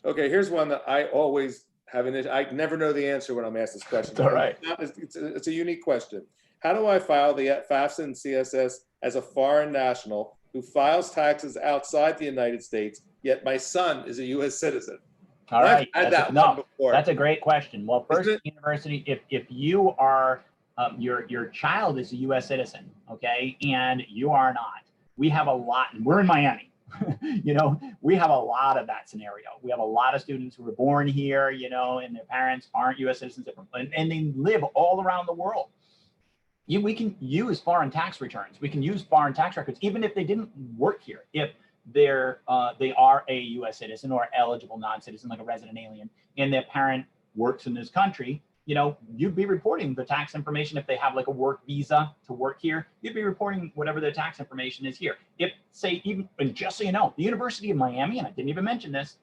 Okay, here's one that I always have an issue. I never know the answer when I'm asked this question. It's all right. It's a unique question. How do I file the FAFSA and CSS as a foreign national who files taxes outside the United States, yet my son is a U.S. citizen? All right. I've had that one before. That's a great question. Well, first, university, if you are, your child is a U.S. citizen, okay, and you are not, we have a lot, and we're in Miami, you know, we have a lot of that scenario. We have a lot of students who were born here, you know, and their parents aren't U.S. citizens, and they live all around the world. We can use foreign tax returns. We can use foreign tax records, even if they didn't work here. If they are a U.S. citizen or eligible non-citizen, like a resident alien, and their parent works in this country, you know, you'd be reporting the tax information. If they have like a work visa to work here, you'd be reporting whatever their tax information is here. If, say, even, and just so you know, the University of Miami, and I didn't even mention this,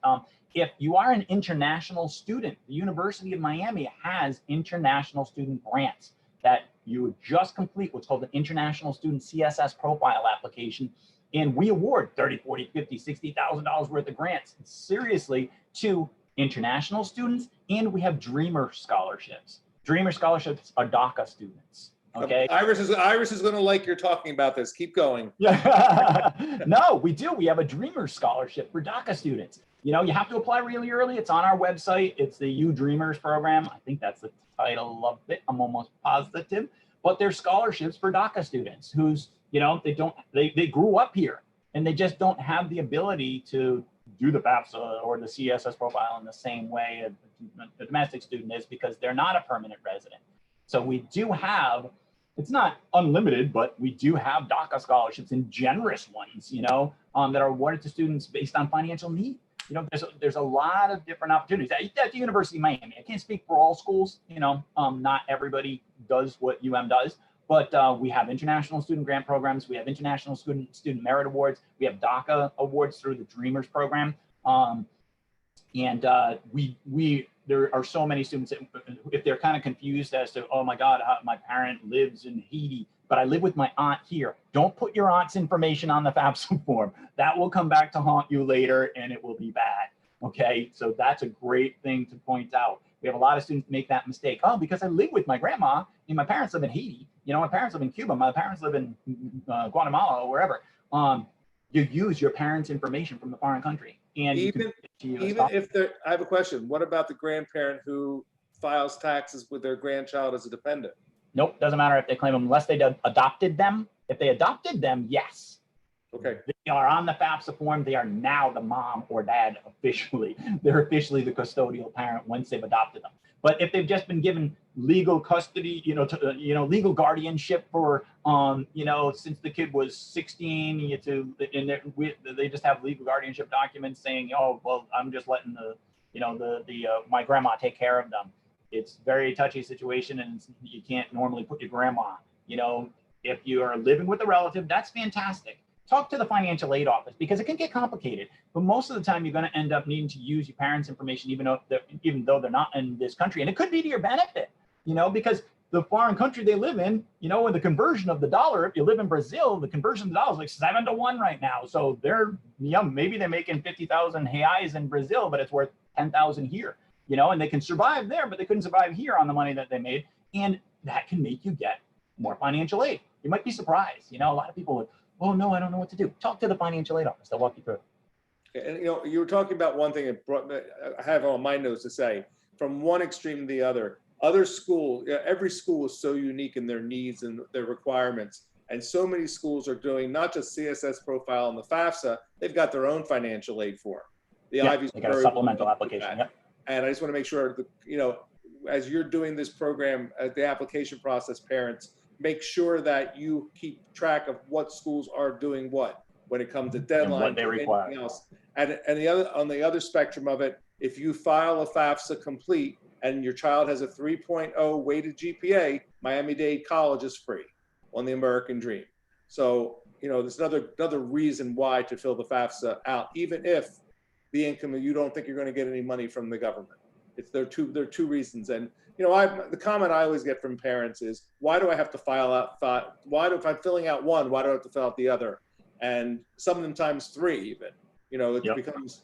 if you are an international student, the University of Miami has international student grants that you would just complete what's called an international student CSS profile application. And we award $30, $40, $50, $60,000 worth of grants, seriously, to international students, and we have Dreamer scholarships. Dreamer scholarships are DACA students. Okay. Iris is going to like you're talking about this. Keep going. Yeah. No, we do. We have a Dreamer scholarship for DACA students. You know, you have to apply really early. It's on our website. It's the U Dreamers program. I think that's the title of it. I'm almost positive. But they're scholarships for DACA students who's, you know, they grew up here and they just don't have the ability to do the FAFSA or the CSS profile in the same way a domestic student is, because they're not a permanent resident. So we do have, it's not unlimited, but we do have DACA scholarships, and generous ones, you know, that are awarded to students based on financial need. You know, there's a lot of different opportunities at the University of Miami. I can't speak for all schools, you know, not everybody does what UM does, but we have international student grant programs. We have international student merit awards. We have DACA awards through the Dreamers program. There are so many students that, if they're kind of confused as to, oh my God, my parent lives in Haiti, but I live with my aunt here. Don't put your aunt's information on the FAFSA form. That will come back to haunt you later and it will be bad. Okay, so that's a great thing to point out. We have a lot of students make that mistake. Oh, because I live with my grandma and my parents live in Haiti. You know, my parents live in Cuba. My parents live in Guatemala or wherever. You use your parents' information from the foreign country. And even if I have a question. What about the grandparent who files taxes with their grandchild as a dependent? Nope, doesn't matter if they claim them unless they adopted them. If they adopted them, yes. Okay. They are on the FAFSA form. They are now the mom or dad officially. They're officially the custodial parent once they've adopted them. But if they've just been given legal custody, legal guardianship for, since the kid was 16, they just have legal guardianship documents saying, oh, well, I'm just letting my grandma take care of them. It's a very touchy situation, and you can't normally put your grandma. You know, if you are living with a relative, that's fantastic. Talk to the financial aid office, because it can get complicated. But most of the time, you're going to end up needing to use your parents' information, even though they're not in this country. And it could be to your benefit, because the foreign country they live in, with the conversion of the dollar, if you live in Brazil, the conversion of the dollar is like 7 to 1 right now. So maybe they're making 50,000 reais in Brazil, but it's worth 10,000 here, and they can survive there, but they couldn't survive here on the money that they made. And that can make you get more financial aid. You might be surprised. A lot of people oh no, I don't know what to do. Talk to the financial aid office. They'll walk you through it. And you were talking about one thing I have on my notes to say, from one extreme to the other. Other schools, every school is so unique in their needs and their requirements. And so many schools are doing not just CSS profile and the FAFSA, they've got their own financial aid form. The Ivy's they got a supplemental application. Yep. And I just want to make sure that, as you're doing this program, the application process, parents, make sure that you keep track of what schools are doing what when it comes to deadlines, what they require. Anything else. And on the other spectrum of it, if you file a FAFSA complete and your child has a 3.0 weighted GPA, Miami-Dade College is free on the American Dream. So, there's another reason why to fill the FAFSA out, even if the income, you don't think you're going to get any money from the government. There are two reasons. And the comment I always get from parents is, why do I have to file out? If I'm filling out one, why do I have to fill out the other? And sometimes 3 even. It becomes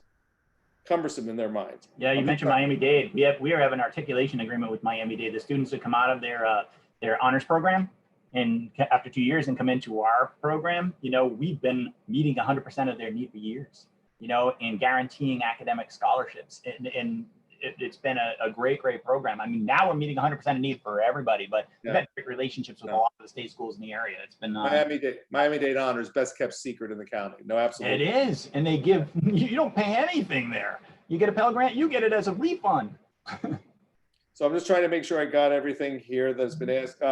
cumbersome in their minds. Yeah, you mentioned Miami-Dade. We have an articulation agreement with Miami-Dade. The students that come out of their honors program and after 2 years and come into our program, we've been meeting 100% of their need for years, and guaranteeing academic scholarships. And it's been a great program. I mean, now we're meeting 100% of need for everybody, but we've had great relationships with a lot of the state schools in the area. It's been Miami-Dade honors, best kept secret in the county. No, absolutely. It is, and they give you don't pay anything there. You get a Pell Grant, you get it as a refund. So I'm just trying to make sure I got everything here that's been asked.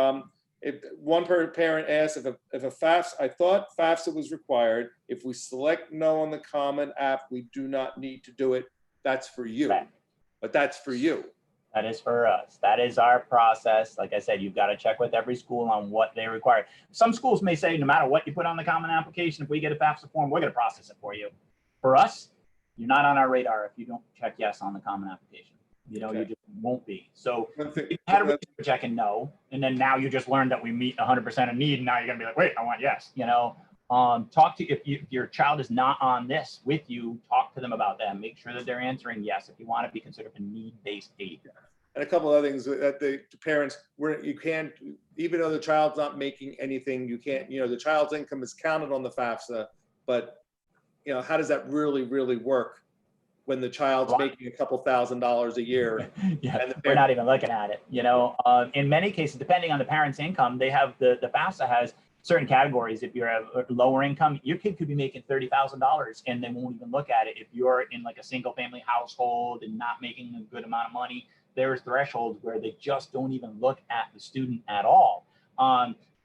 if one parent asked if a FAFSA, I thought FAFSA was required. If we select no on the Common App, we do not need to do it. That's for you, Right. but that's for you. That is for us. That is our process. Like I said, you've got to check with every school on what they require. Some schools may say, no matter what you put on the Common Application, if we get a FAFSA form, we're going to process it for you. For us, you're not on our radar if you don't check yes on the Common Application. You know, Okay. you just won't be. So One you had a reason for checking no, and then now you just learned that we meet 100% of need, and now you're going to be like, wait, I want yes. You know, talk to if your child is not on this with you, talk to them about that. Make sure that they're answering yes if you want to be considered a need-based aid. And a couple other things that the parents, where you can't, even though the child's not making anything, you can't, you know, the child's income is counted on the FAFSA, but you know, how does that really work when the child's making a couple $1,000s a year? Yeah, and we're not even looking at it. You know, in many cases, depending on the parent's income, they have the FAFSA has certain categories. If you're a lower income, your kid could be making $30,000 and they won't even look at it. If you're in like a single family household and not making a good amount of money, there's thresholds where they just don't even look at the student at all.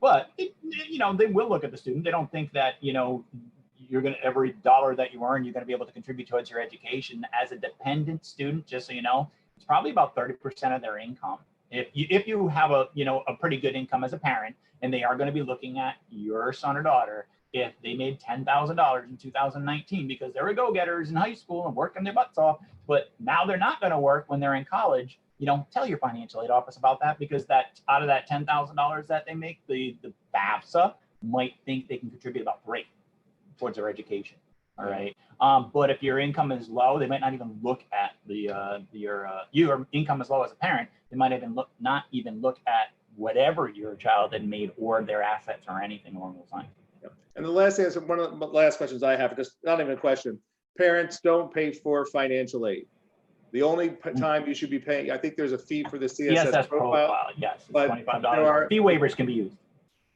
But you know, they will look at the student. They don't think that, you know, you're going to, every dollar that you earn, you're going to be able to contribute towards your education. As a dependent student, just so you know, it's probably about 30% of their income. If you have a, you know, a pretty good income as a parent, and they are going to be looking at your son or daughter, if they made $10,000 in 2019 because they were go-getters in high school and working their butts off, but now they're not going to work when they're in college, you know, tell your financial aid office about that, because that out of that $10,000 that they make, the FAFSA might think they can contribute about $3 towards their education. All right. But if your income is low, they might not even look at your income is low as a parent. They might even not even look at whatever your child had made or their assets or anything along those lines. And the last thing is, one of the last questions I have, just not even a question. Parents don't pay for financial aid. The only time you should be paying, I think there's a fee for the CSS profile. Yes, it's but $25. Fee waivers can be used.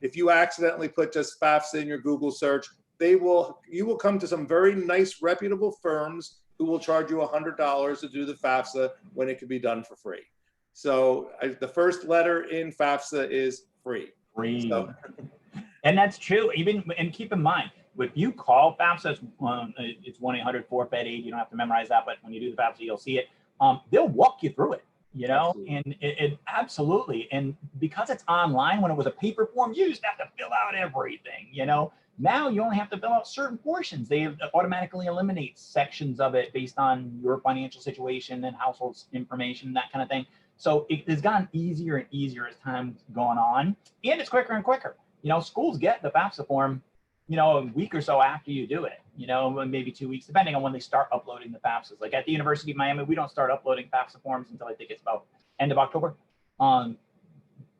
If you accidentally put just FAFSA in your Google search, you will come to some very nice, reputable firms who will charge you $100 to do the FAFSA when it can be done for free. So the first letter in FAFSA is free. Free. So. And that's true. And keep in mind, if you call FAFSA, it's 1-800-4-FED-8. You don't have to memorize that, but when you do the FAFSA, you'll see it. They'll walk you through it, you know, absolutely. And it absolutely. And because it's online, when it was a paper form, you used to have to fill out everything, you know. Now you only have to fill out certain portions. They automatically eliminate sections of it based on your financial situation and household information, that kind of thing. So it has gotten easier and easier as time's gone on, and it's quicker and quicker. You know, schools get the FAFSA form, you know, a week or so after you do it, you know, maybe 2 weeks, depending on when they start uploading the FAFSAs. Like at the University of Miami, we don't start uploading FAFSA forms until I think it's about end of October.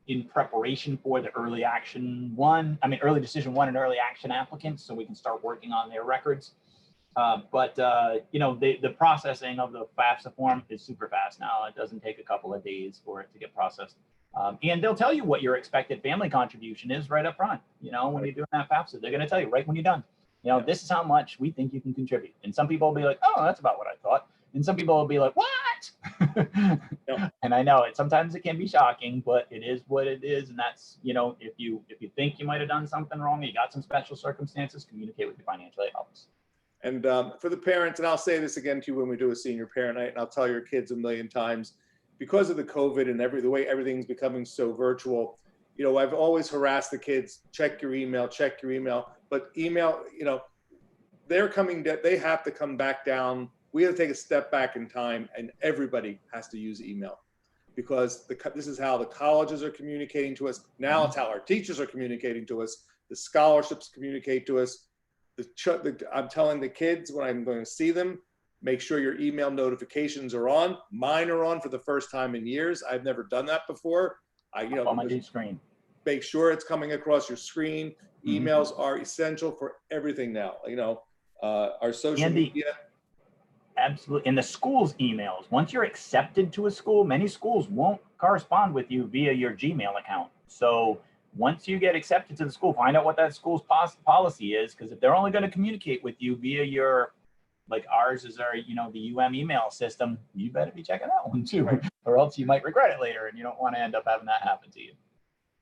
In preparation for the early decision one and early action applicants, so we can start working on their records. You know, the processing of the FAFSA form is super fast now. It doesn't take a couple of days for it to get processed. And they'll tell you what your expected family contribution is right up front. You know, when you're doing that FAFSA, they're going to tell you right when you're done. You know, this is how much we think you can contribute. And some people will be like, oh, that's about what I thought. And some people will be like, what? And I know sometimes it can be shocking, but it is what it is. And that's, you know, if you think you might have done something wrong, you got some special circumstances, communicate with your financial aid office. And for the parents, and I'll say this again to you when we do a senior parent night, and I'll tell your kids a million times, because of the COVID and the way everything's becoming so virtual, you know, I've always harassed the kids, check your email, but email, you know, they have to come back down. We have to take a step back in time, and everybody has to use email, because this is how the colleges are communicating to us. Now it's how our teachers are communicating to us. The scholarships communicate to us. I'm telling the kids when I'm going to see them, make sure your email notifications are on. Mine are on for the first time in years. I've never done that before. On my screen. Make sure it's coming across your screen. Emails are essential for everything now. You know, our social media. Absolutely. And the school's emails, once you're accepted to a school, many schools won't correspond with you via your Gmail account. So once you get accepted to the school, find out what that school's policy is, because if they're only going to communicate with you via your, like ours is our, you know, the email system, you better be checking that one too, or else you might regret it later and you don't want to end up having that happen to you.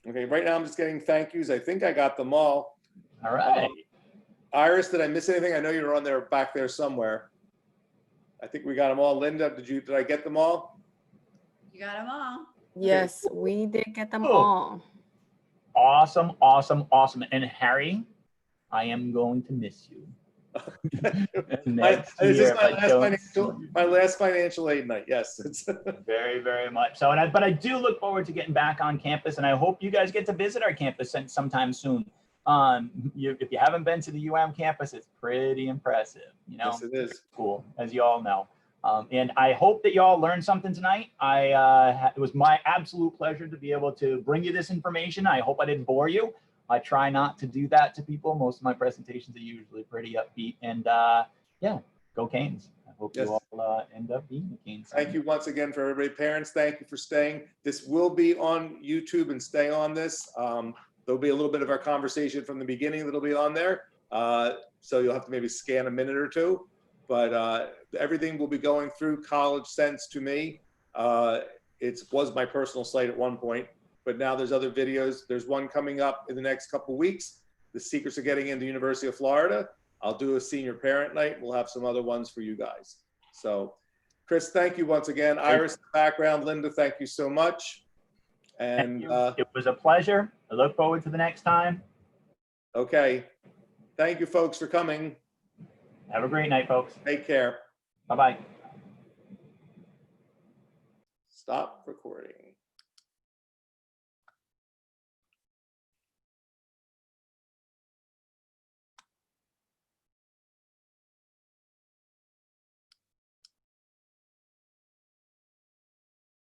Okay, right now I'm just getting thank yous. I think I got them all. All right. Iris, did I miss anything? I know you were on there back there somewhere. I think we got them all. Linda, did I get them all? You got them all. Yes, we did get them Cool. all. Awesome, awesome, awesome. And Harry, I am going to miss you. Next This is year, if I don't see you. my last financial aid night. Yes. Very, very much so. But I do look forward to getting back on campus, and I hope you guys get to visit our campus sometime soon. If you haven't been to the UM campus, it's pretty impressive. Yes, it is. Cool, as you all know. And I hope that you all learned something tonight. It was my absolute pleasure to be able to bring you this information. I hope I didn't bore you. I try not to do that to people. Most of my presentations are usually pretty upbeat. And yeah, go Canes. I hope Yes. you all end up being the Canes. Thank you once again for everybody. Parents, thank you for staying. This will be on YouTube and stay on this. There'll be a little bit of our conversation from the beginning that'll be on there. So you'll have to maybe scan a minute or two. But everything will be going through College Sense to me. It was my personal site at one point, but now there's other videos. There's one coming up in the next couple of weeks. The Secrets of Getting into University of Florida. I'll do a senior parent night. We'll have some other ones for you guys. So Chris, thank you once again. Iris, in the background. Linda, thank you so much. And it was a pleasure. I look forward to the next time. okay. Thank you folks for coming. Have a great night, folks. Take care. Bye-bye. Stop recording.